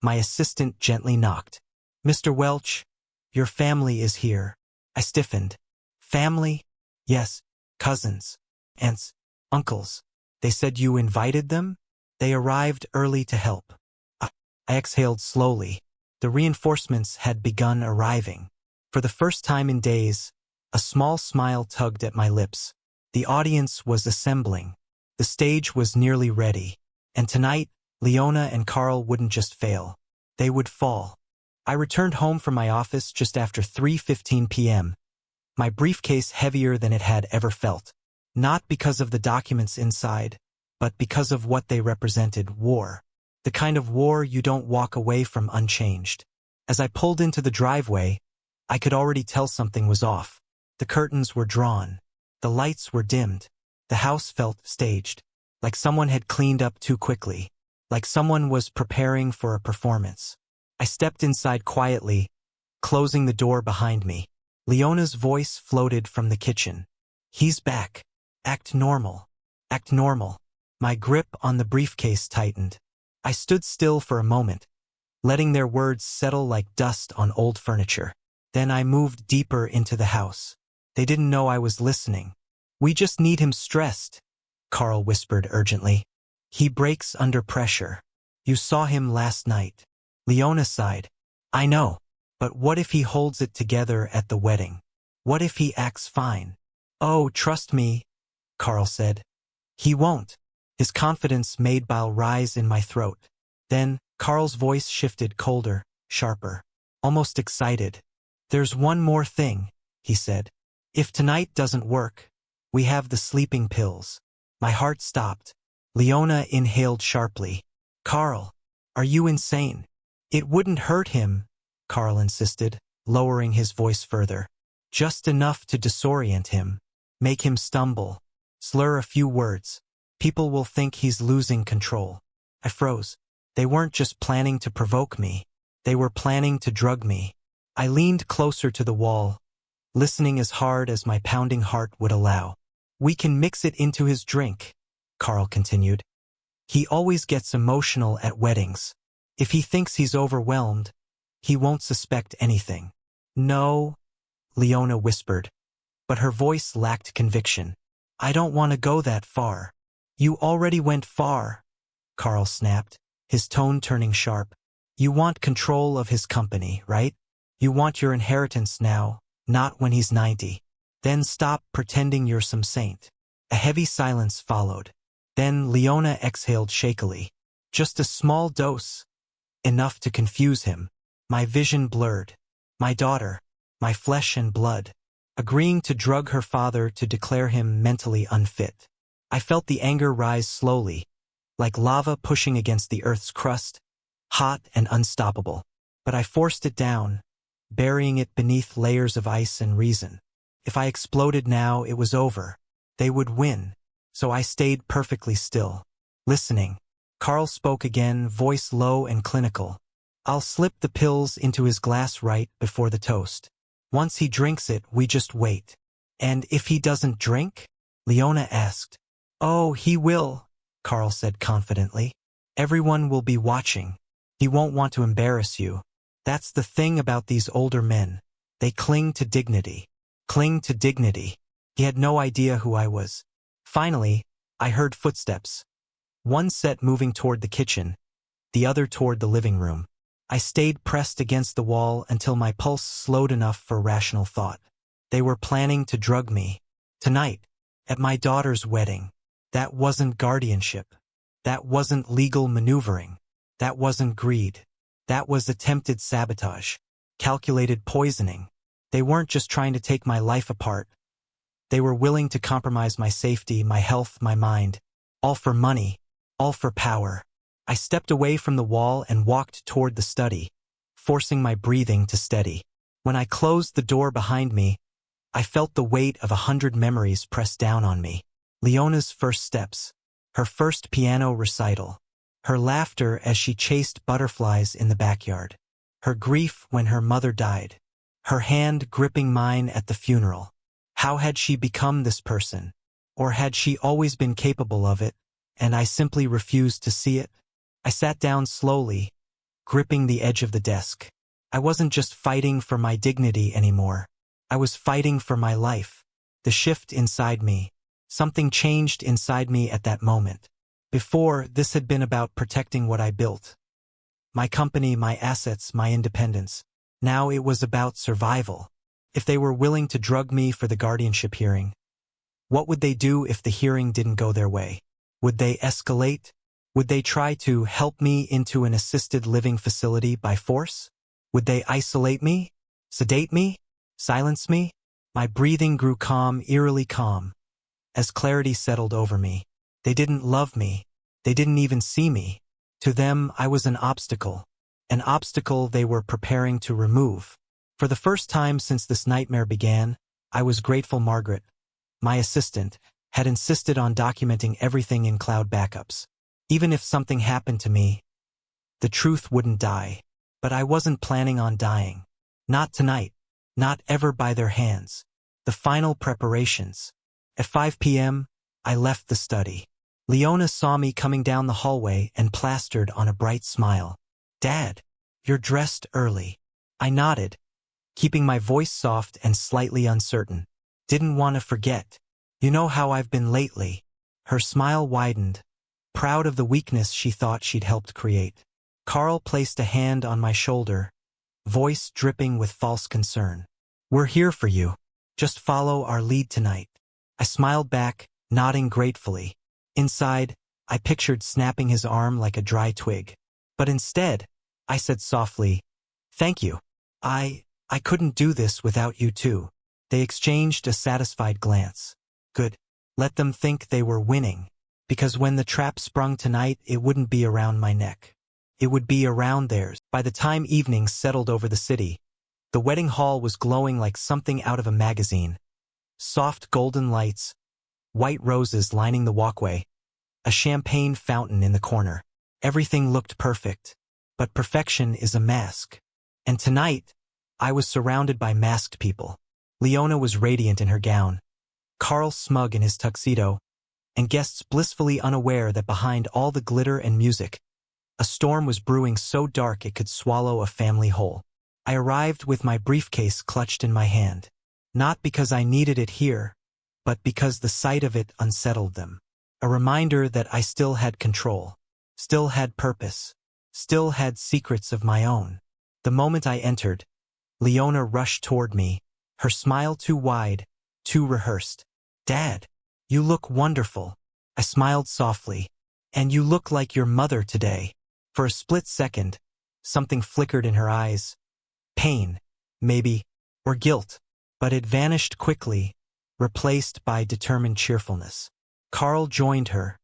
my assistant gently knocked. Mr. Welch, your family is here. I stiffened. Family? Yes, cousins, aunts, uncles. They said you invited them? They arrived early to help. I exhaled slowly. The reinforcements had begun arriving. For the first time in days, a small smile tugged at my lips. The audience was assembling. The stage was nearly ready. And tonight, Leona and Carl wouldn't just fail. They would fall. I returned home from my office just after 3:15 p.m., my briefcase heavier than it had ever felt. Not because of the documents inside, but because of what they represented: war. The kind of war you don't walk away from unchanged. As I pulled into the driveway, I could already tell something was off. The curtains were drawn. The lights were dimmed. The house felt staged, like someone had cleaned up too quickly, like someone was preparing for a performance. I stepped inside quietly, closing the door behind me. Leona's voice floated from the kitchen. "He's back. Act normal. Act normal." My grip on the briefcase tightened. I stood still for a moment, letting their words settle like dust on old furniture. Then I moved deeper into the house. They didn't know I was listening. "We just need him stressed," Carl whispered urgently. "He breaks under pressure. You saw him last night." Leona sighed. "I know. But what if he holds it together at the wedding? What if he acts fine?" "Oh, trust me," Carl said. "He won't." His confidence made bile rise in my throat. Then, Carl's voice shifted, colder, sharper, almost excited. "There's one more thing," he said. "If tonight doesn't work, we have the sleeping pills." My heart stopped. Leona inhaled sharply. "Carl, are you insane?" "It wouldn't hurt him," Carl insisted, lowering his voice further. "Just enough to disorient him, make him stumble, slur a few words. People will think he's losing control." I froze. They weren't just planning to provoke me. They were planning to drug me. I leaned closer to the wall, listening as hard as my pounding heart would allow. "We can mix it into his drink," Carl continued. "He always gets emotional at weddings. If he thinks he's overwhelmed, he won't suspect anything." "No," Leona whispered, but her voice lacked conviction. "I don't want to go that far." "You already went far," Carl snapped, his tone turning sharp. "You want control of his company, right? You want your inheritance now, not when he's 90. Then stop pretending you're some saint." A heavy silence followed. Then Leona exhaled shakily. "Just a small dose. Enough to confuse him." My vision blurred. My daughter, my flesh and blood, agreeing to drug her father to declare him mentally unfit. I felt the anger rise slowly, like lava pushing against the earth's crust, hot and unstoppable. But I forced it down, burying it beneath layers of ice and reason. If I exploded now, it was over. They would win. So I stayed perfectly still, listening. Carl spoke again, voice low and clinical. "I'll slip the pills into his glass right before the toast. Once he drinks it, we just wait." "And if he doesn't drink?" Leona asked. "Oh, he will," Carl said confidently. "Everyone will be watching. He won't want to embarrass you. That's the thing about these older men. They cling to dignity. Cling to dignity." He had no idea who I was. Finally, I heard footsteps. One set moving toward the kitchen, the other toward the living room. I stayed pressed against the wall until my pulse slowed enough for rational thought. They were planning to drug me. Tonight, at my daughter's wedding. That wasn't guardianship. That wasn't legal maneuvering. That wasn't greed. That was attempted sabotage. Calculated poisoning. They weren't just trying to take my life apart. They were willing to compromise my safety, my health, my mind. All for money. All for power. I stepped away from the wall and walked toward the study, forcing my breathing to steady. When I closed the door behind me, I felt the weight of 100 memories press down on me. Leona's first steps, her first piano recital, her laughter as she chased butterflies in the backyard, her grief when her mother died, her hand gripping mine at the funeral. How had she become this person? Or had she always been capable of it, and I simply refused to see it? I sat down slowly, gripping the edge of the desk. I wasn't just fighting for my dignity anymore. I was fighting for my life. The shift inside me. Something changed inside me at that moment. Before, this had been about protecting what I built. My company, my assets, my independence. Now it was about survival. If they were willing to drug me for the guardianship hearing, what would they do if the hearing didn't go their way? Would they escalate? Would they try to help me into an assisted living facility by force? Would they isolate me? Sedate me? Silence me? My breathing grew calm, eerily calm. As clarity settled over me. They didn't love me. They didn't even see me. To them, I was an obstacle they were preparing to remove. For the first time since this nightmare began, I was grateful Margaret, my assistant, had insisted on documenting everything in cloud backups. Even if something happened to me, the truth wouldn't die. But I wasn't planning on dying. Not tonight. Not ever by their hands. The final preparations. At 5 p.m., I left the study. Leona saw me coming down the hallway and plastered on a bright smile. "Dad, you're dressed early." I nodded, keeping my voice soft and slightly uncertain. "Didn't want to forget. You know how I've been lately." Her smile widened, proud of the weakness she thought she'd helped create. Carl placed a hand on my shoulder, voice dripping with false concern. "We're here for you. Just follow our lead tonight." I smiled back, nodding gratefully. Inside, I pictured snapping his arm like a dry twig. But instead, I said softly, "Thank you. I couldn't do this without you too." They exchanged a satisfied glance. Good. Let them think they were winning. Because when the trap sprung tonight, it wouldn't be around my neck. It would be around theirs. By the time evening settled over the city, the wedding hall was glowing like something out of a magazine. Soft golden lights, white roses lining the walkway, a champagne fountain in the corner. Everything looked perfect. But perfection is a mask. And tonight, I was surrounded by masked people. Leona was radiant in her gown, Carl smug in his tuxedo, and guests blissfully unaware that behind all the glitter and music, a storm was brewing so dark it could swallow a family whole. I arrived with my briefcase clutched in my hand. Not because I needed it here, but because the sight of it unsettled them. A reminder that I still had control, still had purpose, still had secrets of my own. The moment I entered, Leona rushed toward me, her smile too wide, too rehearsed. "Dad, you look wonderful." I smiled softly. "And you look like your mother today." For a split second, something flickered in her eyes. Pain, maybe, or guilt. But it vanished quickly, replaced by determined cheerfulness. Carl joined her,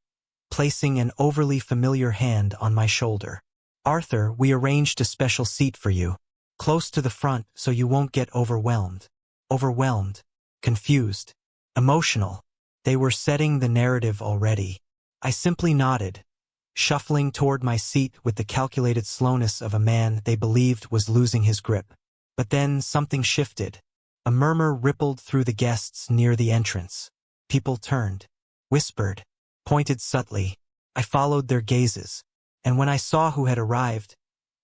placing an overly familiar hand on my shoulder. "Arthur, we arranged a special seat for you, close to the front so you won't get overwhelmed." Overwhelmed, confused, emotional. They were setting the narrative already. I simply nodded, shuffling toward my seat with the calculated slowness of a man they believed was losing his grip. But then something shifted. A murmur rippled through the guests near the entrance. People turned, whispered, pointed subtly. I followed their gazes, and when I saw who had arrived,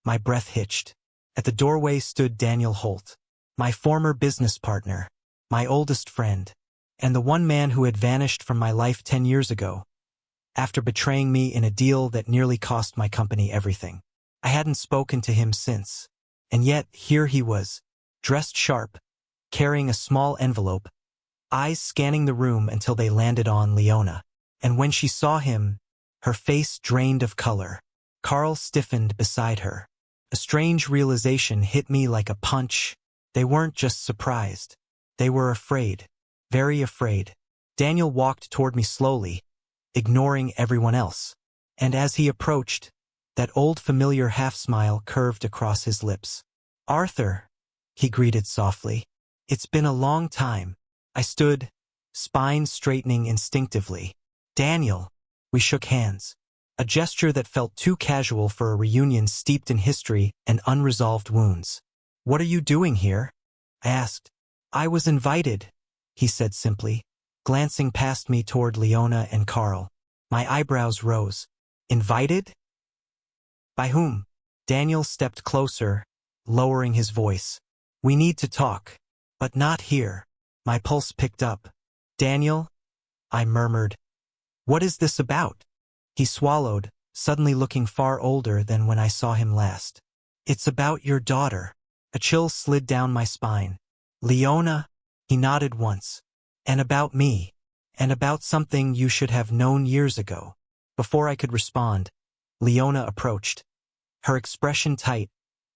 my breath hitched. At the doorway stood Daniel Holt, my former business partner, my oldest friend, and the one man who had vanished from my life 10 years ago, after betraying me in a deal that nearly cost my company everything. I hadn't spoken to him since, and yet here he was, dressed sharp, carrying a small envelope, eyes scanning the room until they landed on Leona. And when she saw him, her face drained of color. Carl stiffened beside her. A strange realization hit me like a punch. They weren't just surprised. They were afraid. Very afraid. Daniel walked toward me slowly, ignoring everyone else. And as he approached, that old familiar half-smile curved across his lips. "Arthur," he greeted softly. "It's been a long time." I stood, spine straightening instinctively. "Daniel." We shook hands. A gesture that felt too casual for a reunion steeped in history and unresolved wounds. "What are you doing here?" I asked. "I was invited," he said simply, glancing past me toward Leona and Carl. My eyebrows rose. "Invited? By whom?" Daniel stepped closer, lowering his voice. "We need to talk, but not here." My pulse picked up. "Daniel?" I murmured. "What is this about?" He swallowed, suddenly looking far older than when I saw him last. "It's about your daughter." A chill slid down my spine. "Leona?" He nodded once. "And about me. And about something you should have known years ago." Before I could respond, Leona approached. Her expression tight,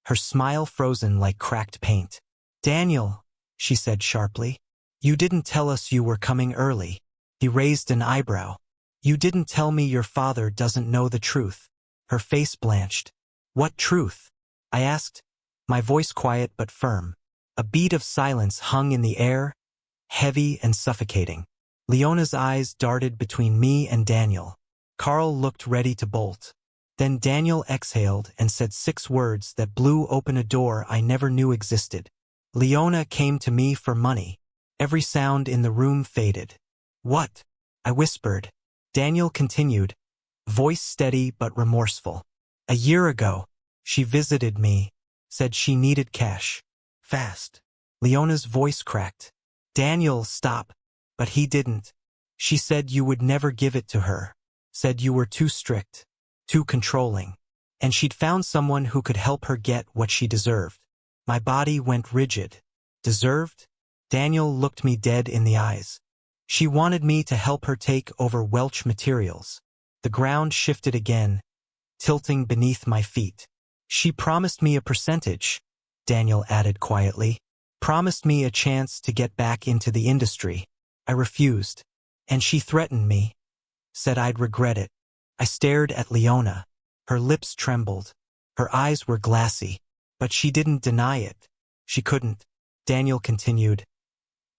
her smile frozen like cracked paint. "Daniel," she said sharply, "you didn't tell us you were coming early." He raised an eyebrow. You didn't tell me your father doesn't know the truth. Her face blanched. What truth? I asked, my voice quiet but firm. A beat of silence hung in the air, heavy and suffocating. Leona's eyes darted between me and Daniel. Carl looked ready to bolt. Then Daniel exhaled and said 6 words that blew open a door I never knew existed. Leona came to me for money. Every sound in the room faded. What? I whispered. Daniel continued, voice steady but remorseful. A year ago, she visited me, said she needed cash. Fast. Leona's voice cracked. Daniel, stop. But he didn't. She said you would never give it to her. Said you were too strict, too controlling. And she'd found someone who could help her get what she deserved. My body went rigid. Deserved? Daniel looked me dead in the eyes. She wanted me to help her take over Welch Materials. The ground shifted again, tilting beneath my feet. She promised me a percentage, Daniel added quietly. Promised me a chance to get back into the industry. I refused. And she threatened me. Said I'd regret it. I stared at Leona. Her lips trembled. Her eyes were glassy. But she didn't deny it. She couldn't. Daniel continued.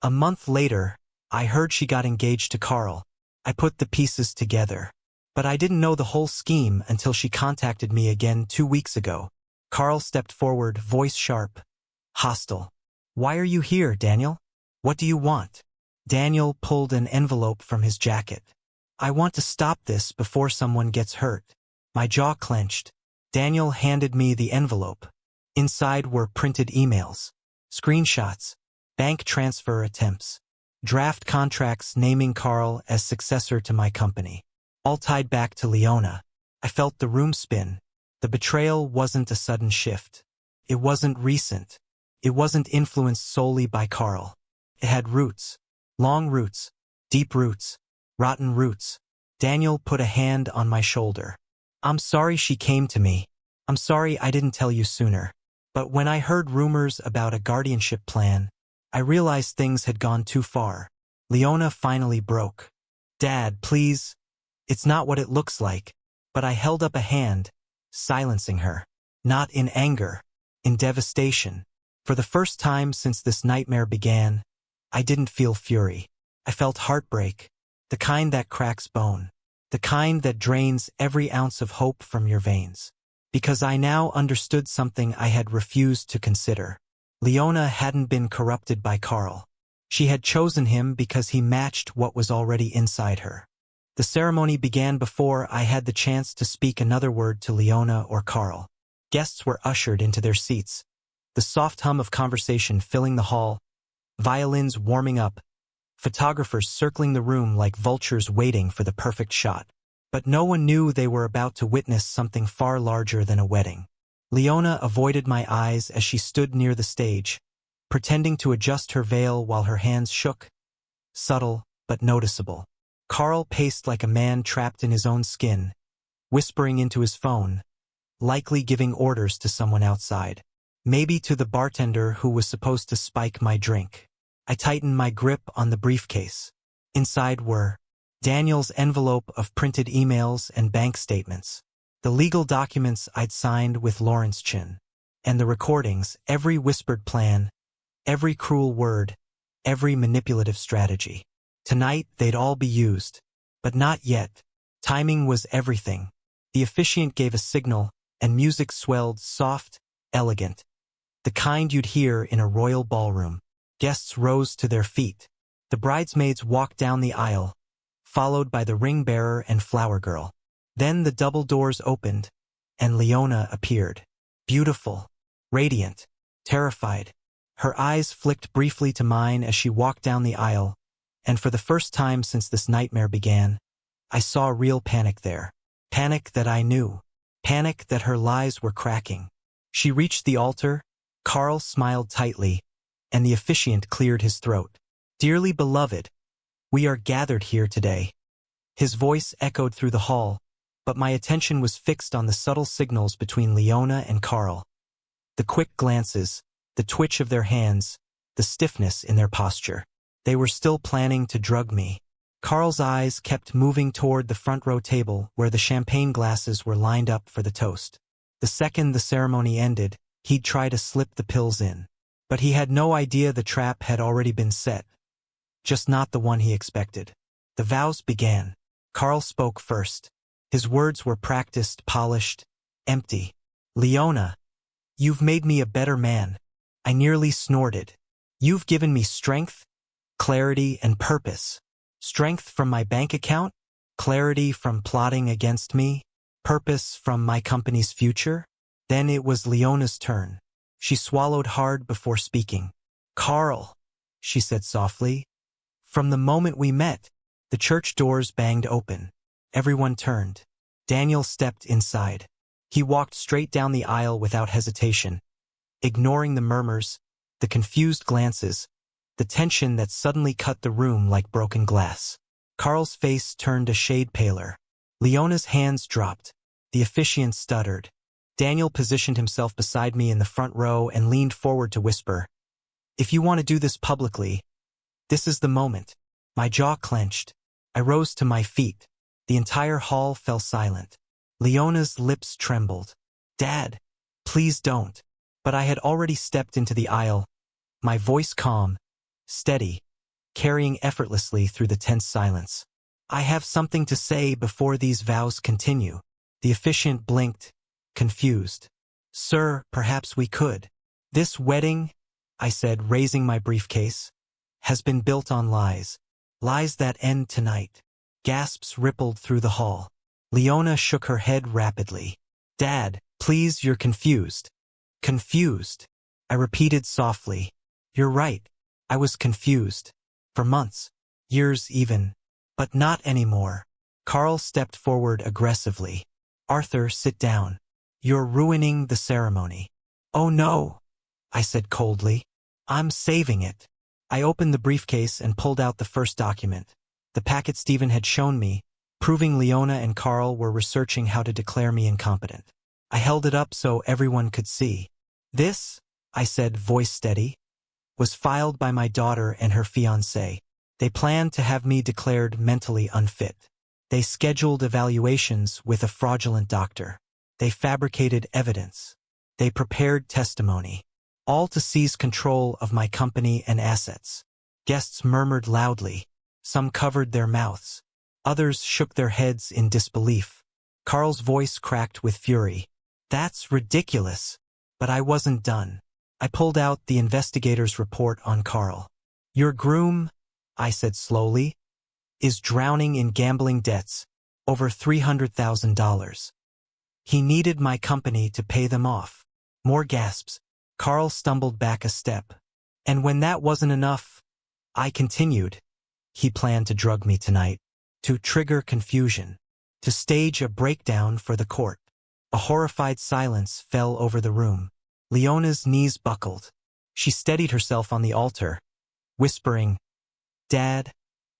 A month later, I heard she got engaged to Carl. I put the pieces together. But I didn't know the whole scheme until she contacted me again 2 weeks ago. Carl stepped forward, voice sharp, hostile. Why are you here, Daniel? What do you want? Daniel pulled an envelope from his jacket. I want to stop this before someone gets hurt. My jaw clenched. Daniel handed me the envelope. Inside were printed emails, screenshots, bank transfer attempts, draft contracts naming Carl as successor to my company. All tied back to Leona. I felt the room spin. The betrayal wasn't a sudden shift. It wasn't recent. It wasn't influenced solely by Carl. It had roots. Long roots. Deep roots. Rotten roots. Daniel put a hand on my shoulder. I'm sorry she came to me. I'm sorry I didn't tell you sooner. But when I heard rumors about a guardianship plan, I realized things had gone too far. Leona finally broke. Dad, please. It's not what it looks like. But I held up a hand, silencing her. Not in anger. In devastation. For the first time since this nightmare began, I didn't feel fury. I felt heartbreak. The kind that cracks bone. The kind that drains every ounce of hope from your veins. Because I now understood something I had refused to consider. Leona hadn't been corrupted by Carl. She had chosen him because he matched what was already inside her. The ceremony began before I had the chance to speak another word to Leona or Carl. Guests were ushered into their seats. The soft hum of conversation filling the hall, violins warming up, photographers circling the room like vultures waiting for the perfect shot. But no one knew they were about to witness something far larger than a wedding. Leona avoided my eyes as she stood near the stage, pretending to adjust her veil while her hands shook, subtle but noticeable. Carl paced like a man trapped in his own skin, whispering into his phone, likely giving orders to someone outside. Maybe to the bartender who was supposed to spike my drink. I tightened my grip on the briefcase. Inside were Daniel's envelope of printed emails and bank statements, the legal documents I'd signed with Lawrence Chin, and the recordings, every whispered plan, every cruel word, every manipulative strategy. Tonight they'd all be used, but not yet. Timing was everything. The officiant gave a signal, and music swelled, soft, elegant. The kind you'd hear in a royal ballroom. Guests rose to their feet. The bridesmaids walked down the aisle, followed by the ring bearer and flower girl. Then the double doors opened, and Leona appeared. Beautiful, radiant, terrified. Her eyes flicked briefly to mine as she walked down the aisle, and for the first time since this nightmare began, I saw real panic there. Panic that I knew. Panic that her lies were cracking. She reached the altar. Carl smiled tightly, and the officiant cleared his throat. Dearly beloved, we are gathered here today. His voice echoed through the hall, but my attention was fixed on the subtle signals between Leona and Carl. The quick glances, the twitch of their hands, the stiffness in their posture. They were still planning to drug me. Carl's eyes kept moving toward the front row table where the champagne glasses were lined up for the toast. The second the ceremony ended, he'd try to slip the pills in. But he had no idea the trap had already been set. Just not the one he expected. The vows began. Carl spoke first. His words were practiced, polished, empty. "Leona, you've made me a better man." I nearly snorted. "You've given me strength, clarity, and purpose. Strength from my bank account, clarity from plotting against me, purpose from my company's future." Then it was Leona's turn. She swallowed hard before speaking. "Carl," she said softly, "from the moment we met, the church doors banged open. Everyone turned. Daniel stepped inside. He walked straight down the aisle without hesitation, ignoring the murmurs, the confused glances, the tension that suddenly cut the room like broken glass. Carl's face turned a shade paler. Leona's hands dropped. The officiant stuttered. Daniel positioned himself beside me in the front row and leaned forward to whisper, "If you want to do this publicly, this is the moment." My jaw clenched. I rose to my feet. The entire hall fell silent. Leona's lips trembled. "Dad, please don't." But I had already stepped into the aisle, my voice calm, steady, carrying effortlessly through the tense silence. "I have something to say before these vows continue." The officiant blinked, confused. "Sir, perhaps we could." "This wedding," I said, raising my briefcase, "has been built on lies. Lies that end tonight." Gasps rippled through the hall. Leona shook her head rapidly. "Dad, please, you're confused." "Confused," I repeated softly. "You're right. I was confused. For months, years even. But not anymore." Carl stepped forward aggressively. "Arthur, sit down. You're ruining the ceremony." "Oh no," I said coldly. "I'm saving it." I opened the briefcase and pulled out the first document. The packet Stephen had shown me, proving Leona and Carl were researching how to declare me incompetent. I held it up so everyone could see. "This," I said, voice steady, "was filed by my daughter and her fiancé. They planned to have me declared mentally unfit. They scheduled evaluations with a fraudulent doctor. They fabricated evidence. They prepared testimony. All to seize control of my company and assets." Guests murmured loudly. Some covered their mouths. Others shook their heads in disbelief. Carl's voice cracked with fury. "That's ridiculous." But I wasn't done. I pulled out the investigator's report on Carl. "Your groom," I said slowly, "is drowning in gambling debts, over $300,000. He needed my company to pay them off." More gasps. Carl stumbled back a step. "And when that wasn't enough," I continued, "he planned to drug me tonight, to trigger confusion, to stage a breakdown for the court." A horrified silence fell over the room. Leona's knees buckled. She steadied herself on the altar, whispering, "Dad,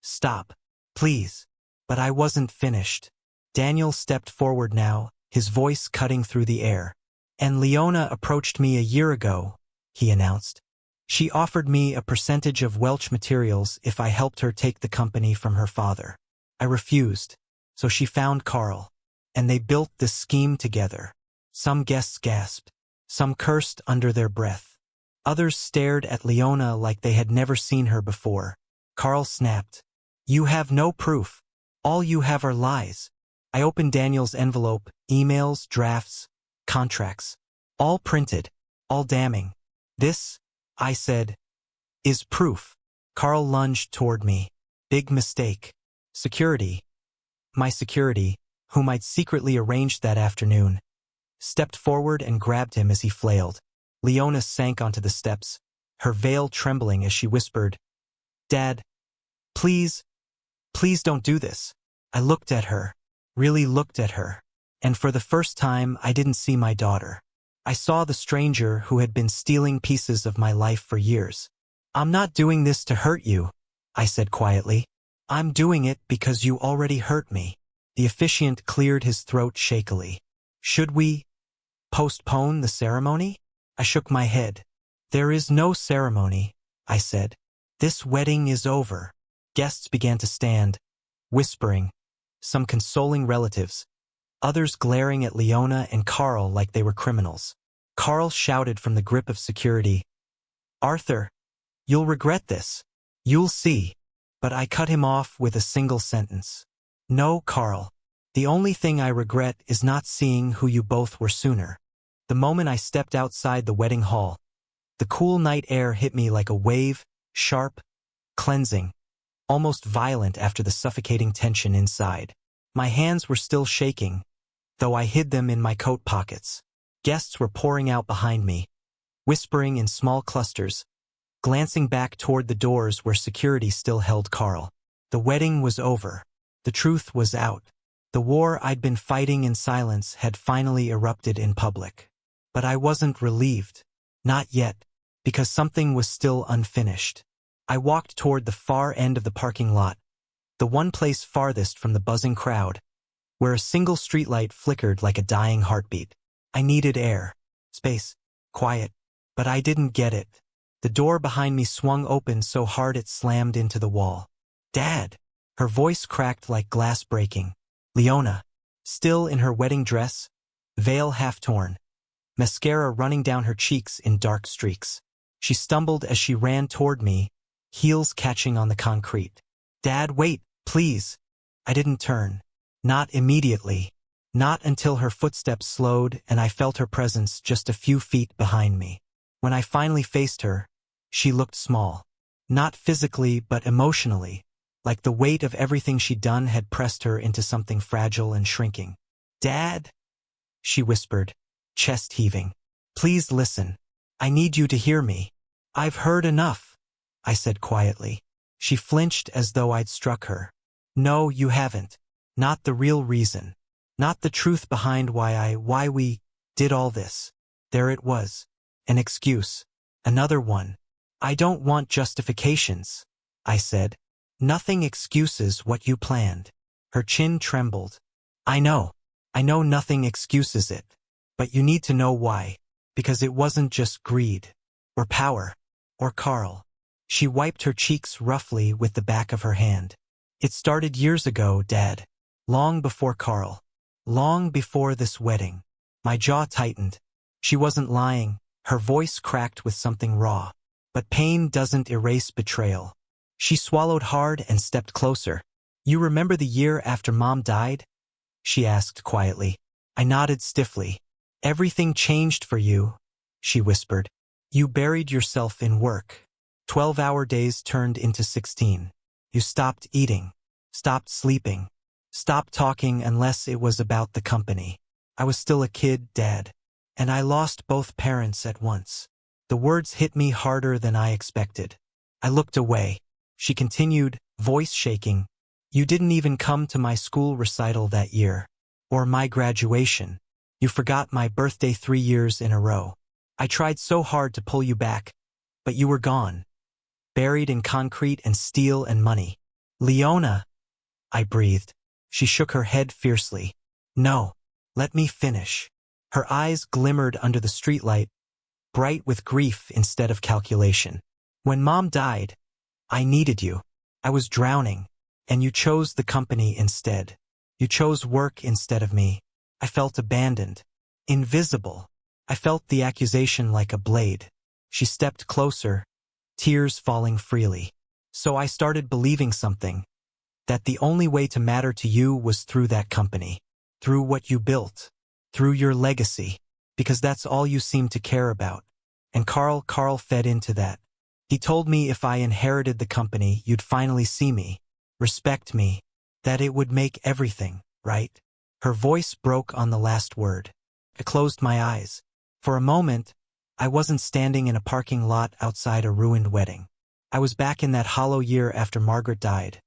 stop, please." But I wasn't finished. Daniel stepped forward now, his voice cutting through the air. "And Leona approached me a year ago," he announced. "She offered me a percentage of Welch Materials if I helped her take the company from her father. I refused, so she found Carl, and they built this scheme together." Some guests gasped. Some cursed under their breath. Others stared at Leona like they had never seen her before. Carl snapped, "You have no proof. All you have are lies." I opened Daniel's envelope, emails, drafts, contracts. All printed, all damning. "This," I said, "is proof." Carl lunged toward me. "Big mistake." Security, my security, whom I'd secretly arranged that afternoon, stepped forward and grabbed him as he flailed. Leona sank onto the steps, her veil trembling as she whispered, "Dad, please, please don't do this." I looked at her, really looked at her, and for the first time I didn't see my daughter. I saw the stranger who had been stealing pieces of my life for years. "I'm not doing this to hurt you," I said quietly. "I'm doing it because you already hurt me." The officiant cleared his throat shakily. "Should we postpone the ceremony?" I shook my head. "There is no ceremony," I said. "This wedding is over." Guests began to stand, whispering, some consoling relatives, others glaring at Leona and Carl like they were criminals. Carl shouted from the grip of security, "Arthur, you'll regret this. You'll see." But I cut him off with a single sentence. "No, Carl. The only thing I regret is not seeing who you both were sooner." The moment I stepped outside the wedding hall, the cool night air hit me like a wave, sharp, cleansing, almost violent after the suffocating tension inside. My hands were still shaking, though I hid them in my coat pockets. Guests were pouring out behind me, whispering in small clusters, glancing back toward the doors where security still held Carl. The wedding was over. The truth was out. The war I'd been fighting in silence had finally erupted in public. But I wasn't relieved. Not yet, because something was still unfinished. I walked toward the far end of the parking lot, the one place farthest from the buzzing crowd, where a single streetlight flickered like a dying heartbeat. I needed air, space, quiet, but I didn't get it. The door behind me swung open so hard it slammed into the wall. "Dad!" Her voice cracked like glass breaking. Leona, still in her wedding dress, veil half torn, mascara running down her cheeks in dark streaks. She stumbled as she ran toward me, heels catching on the concrete. "Dad, wait, please." I didn't turn. Not immediately. Not until her footsteps slowed and I felt her presence just a few feet behind me. When I finally faced her, she looked small. Not physically, but emotionally, like the weight of everything she'd done had pressed her into something fragile and shrinking. "Dad?" she whispered, chest heaving. "Please listen. I need you to hear me." "I've heard enough," I said quietly. She flinched as though I'd struck her. "No, you haven't. Not the real reason. Not the truth behind why we did all this." There it was. An excuse. Another one. "I don't want justifications," I said. "Nothing excuses what you planned." Her chin trembled. I know nothing excuses it. But you need to know why. Because it wasn't just greed. Or power. Or Carl." She wiped her cheeks roughly with the back of her hand. "It started years ago, Dad. Long before Carl. Long before this wedding." My jaw tightened. She wasn't lying. Her voice cracked with something raw. But pain doesn't erase betrayal. She swallowed hard and stepped closer. "You remember the year after Mom died?" she asked quietly. I nodded stiffly. "Everything changed for you," she whispered. "You buried yourself in work. 12-hour days turned into 16. You stopped eating, stopped sleeping, stopped talking unless it was about the company. I was still a kid, Dad. And I lost both parents at once." The words hit me harder than I expected. I looked away. She continued, voice shaking. "You didn't even come to my school recital that year. Or my graduation. You forgot my birthday 3 years in a row. I tried so hard to pull you back, but you were gone. Buried in concrete and steel and money." "Leona," I breathed. She shook her head fiercely. "No, let me finish." Her eyes glimmered under the streetlight, bright with grief instead of calculation. "When Mom died, I needed you. I was drowning, and you chose the company instead. You chose work instead of me. I felt abandoned, invisible. I felt the accusation like a blade." She stepped closer, tears falling freely. "So I started believing something, that the only way to matter to you was through that company, through what you built, through your legacy, because that's all you seemed to care about. And Carl fed into that. He told me if I inherited the company, you'd finally see me, respect me, that it would make everything right." Her voice broke on the last word. I closed my eyes. For a moment, I wasn't standing in a parking lot outside a ruined wedding. I was back in that hollow year after Margaret died,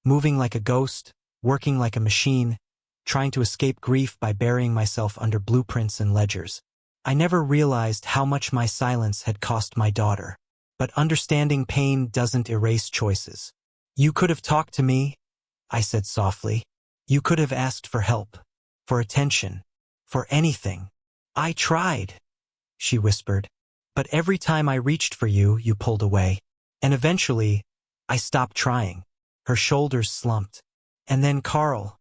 moving like a ghost, working like a machine, trying to escape grief by burying myself under blueprints and ledgers. I never realized how much my silence had cost my daughter. But understanding pain doesn't erase choices. "You could have talked to me," I said softly. "You could have asked for help, for attention, for anything." "I tried," she whispered. "But every time I reached for you, you pulled away. And eventually, I stopped trying." Her shoulders slumped. And then Carl.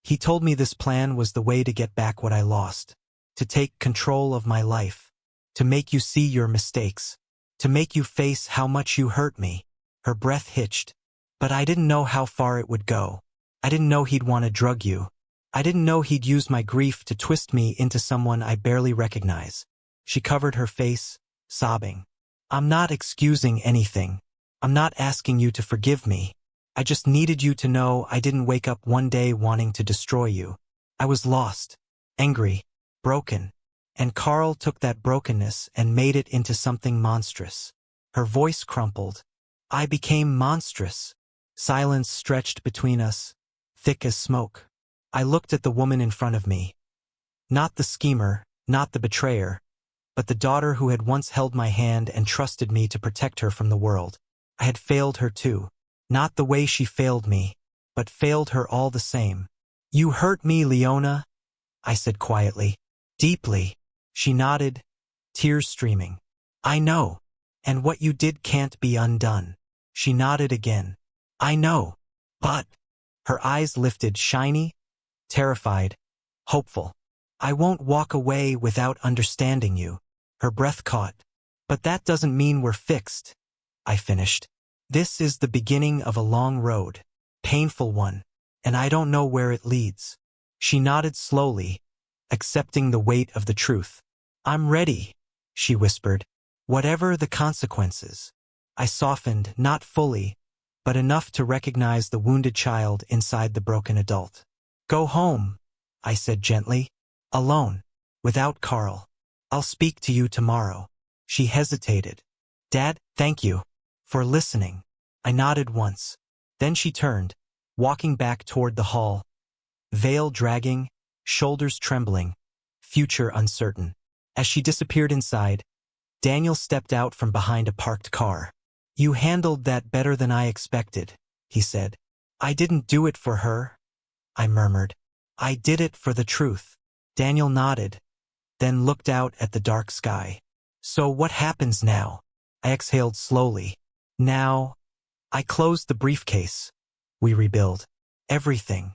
He told me this plan was the way to get back what I lost. To take control of my life. To make you see your mistakes. To make you face how much you hurt me. Her breath hitched. But I didn't know how far it would go. I didn't know he'd want to drug you. I didn't know he'd use my grief to twist me into someone I barely recognize. She covered her face, sobbing. I'm not excusing anything. I'm not asking you to forgive me. I just needed you to know I didn't wake up one day wanting to destroy you. I was lost, angry, broken. And Carl took that brokenness and made it into something monstrous. Her voice crumpled. I became monstrous. Silence stretched between us, thick as smoke. I looked at the woman in front of me. Not the schemer, not the betrayer, but the daughter who had once held my hand and trusted me to protect her from the world. I had failed her too. Not the way she failed me, but failed her all the same. You hurt me, Leona, I said quietly. Deeply. She nodded, tears streaming. I know. And what you did can't be undone. She nodded again. I know. But. Her eyes lifted, shiny, terrified, hopeful. I won't walk away without understanding you. Her breath caught. But that doesn't mean we're fixed, I finished. This is the beginning of a long road, painful one, and I don't know where it leads. She nodded slowly, accepting the weight of the truth. I'm ready, she whispered. Whatever the consequences. I softened, not fully, but enough to recognize the wounded child inside the broken adult. Go home, I said gently. Alone, without Carl. I'll speak to you tomorrow. She hesitated. Dad, thank you for listening. I nodded once. Then she turned, walking back toward the hall, veil dragging, shoulders trembling, future uncertain. As she disappeared inside, Daniel stepped out from behind a parked car. You handled that better than I expected, he said. I didn't do it for her, I murmured. I did it for the truth. Daniel nodded, then looked out at the dark sky. So what happens now? I exhaled slowly. Now, I closed the briefcase. We rebuild everything.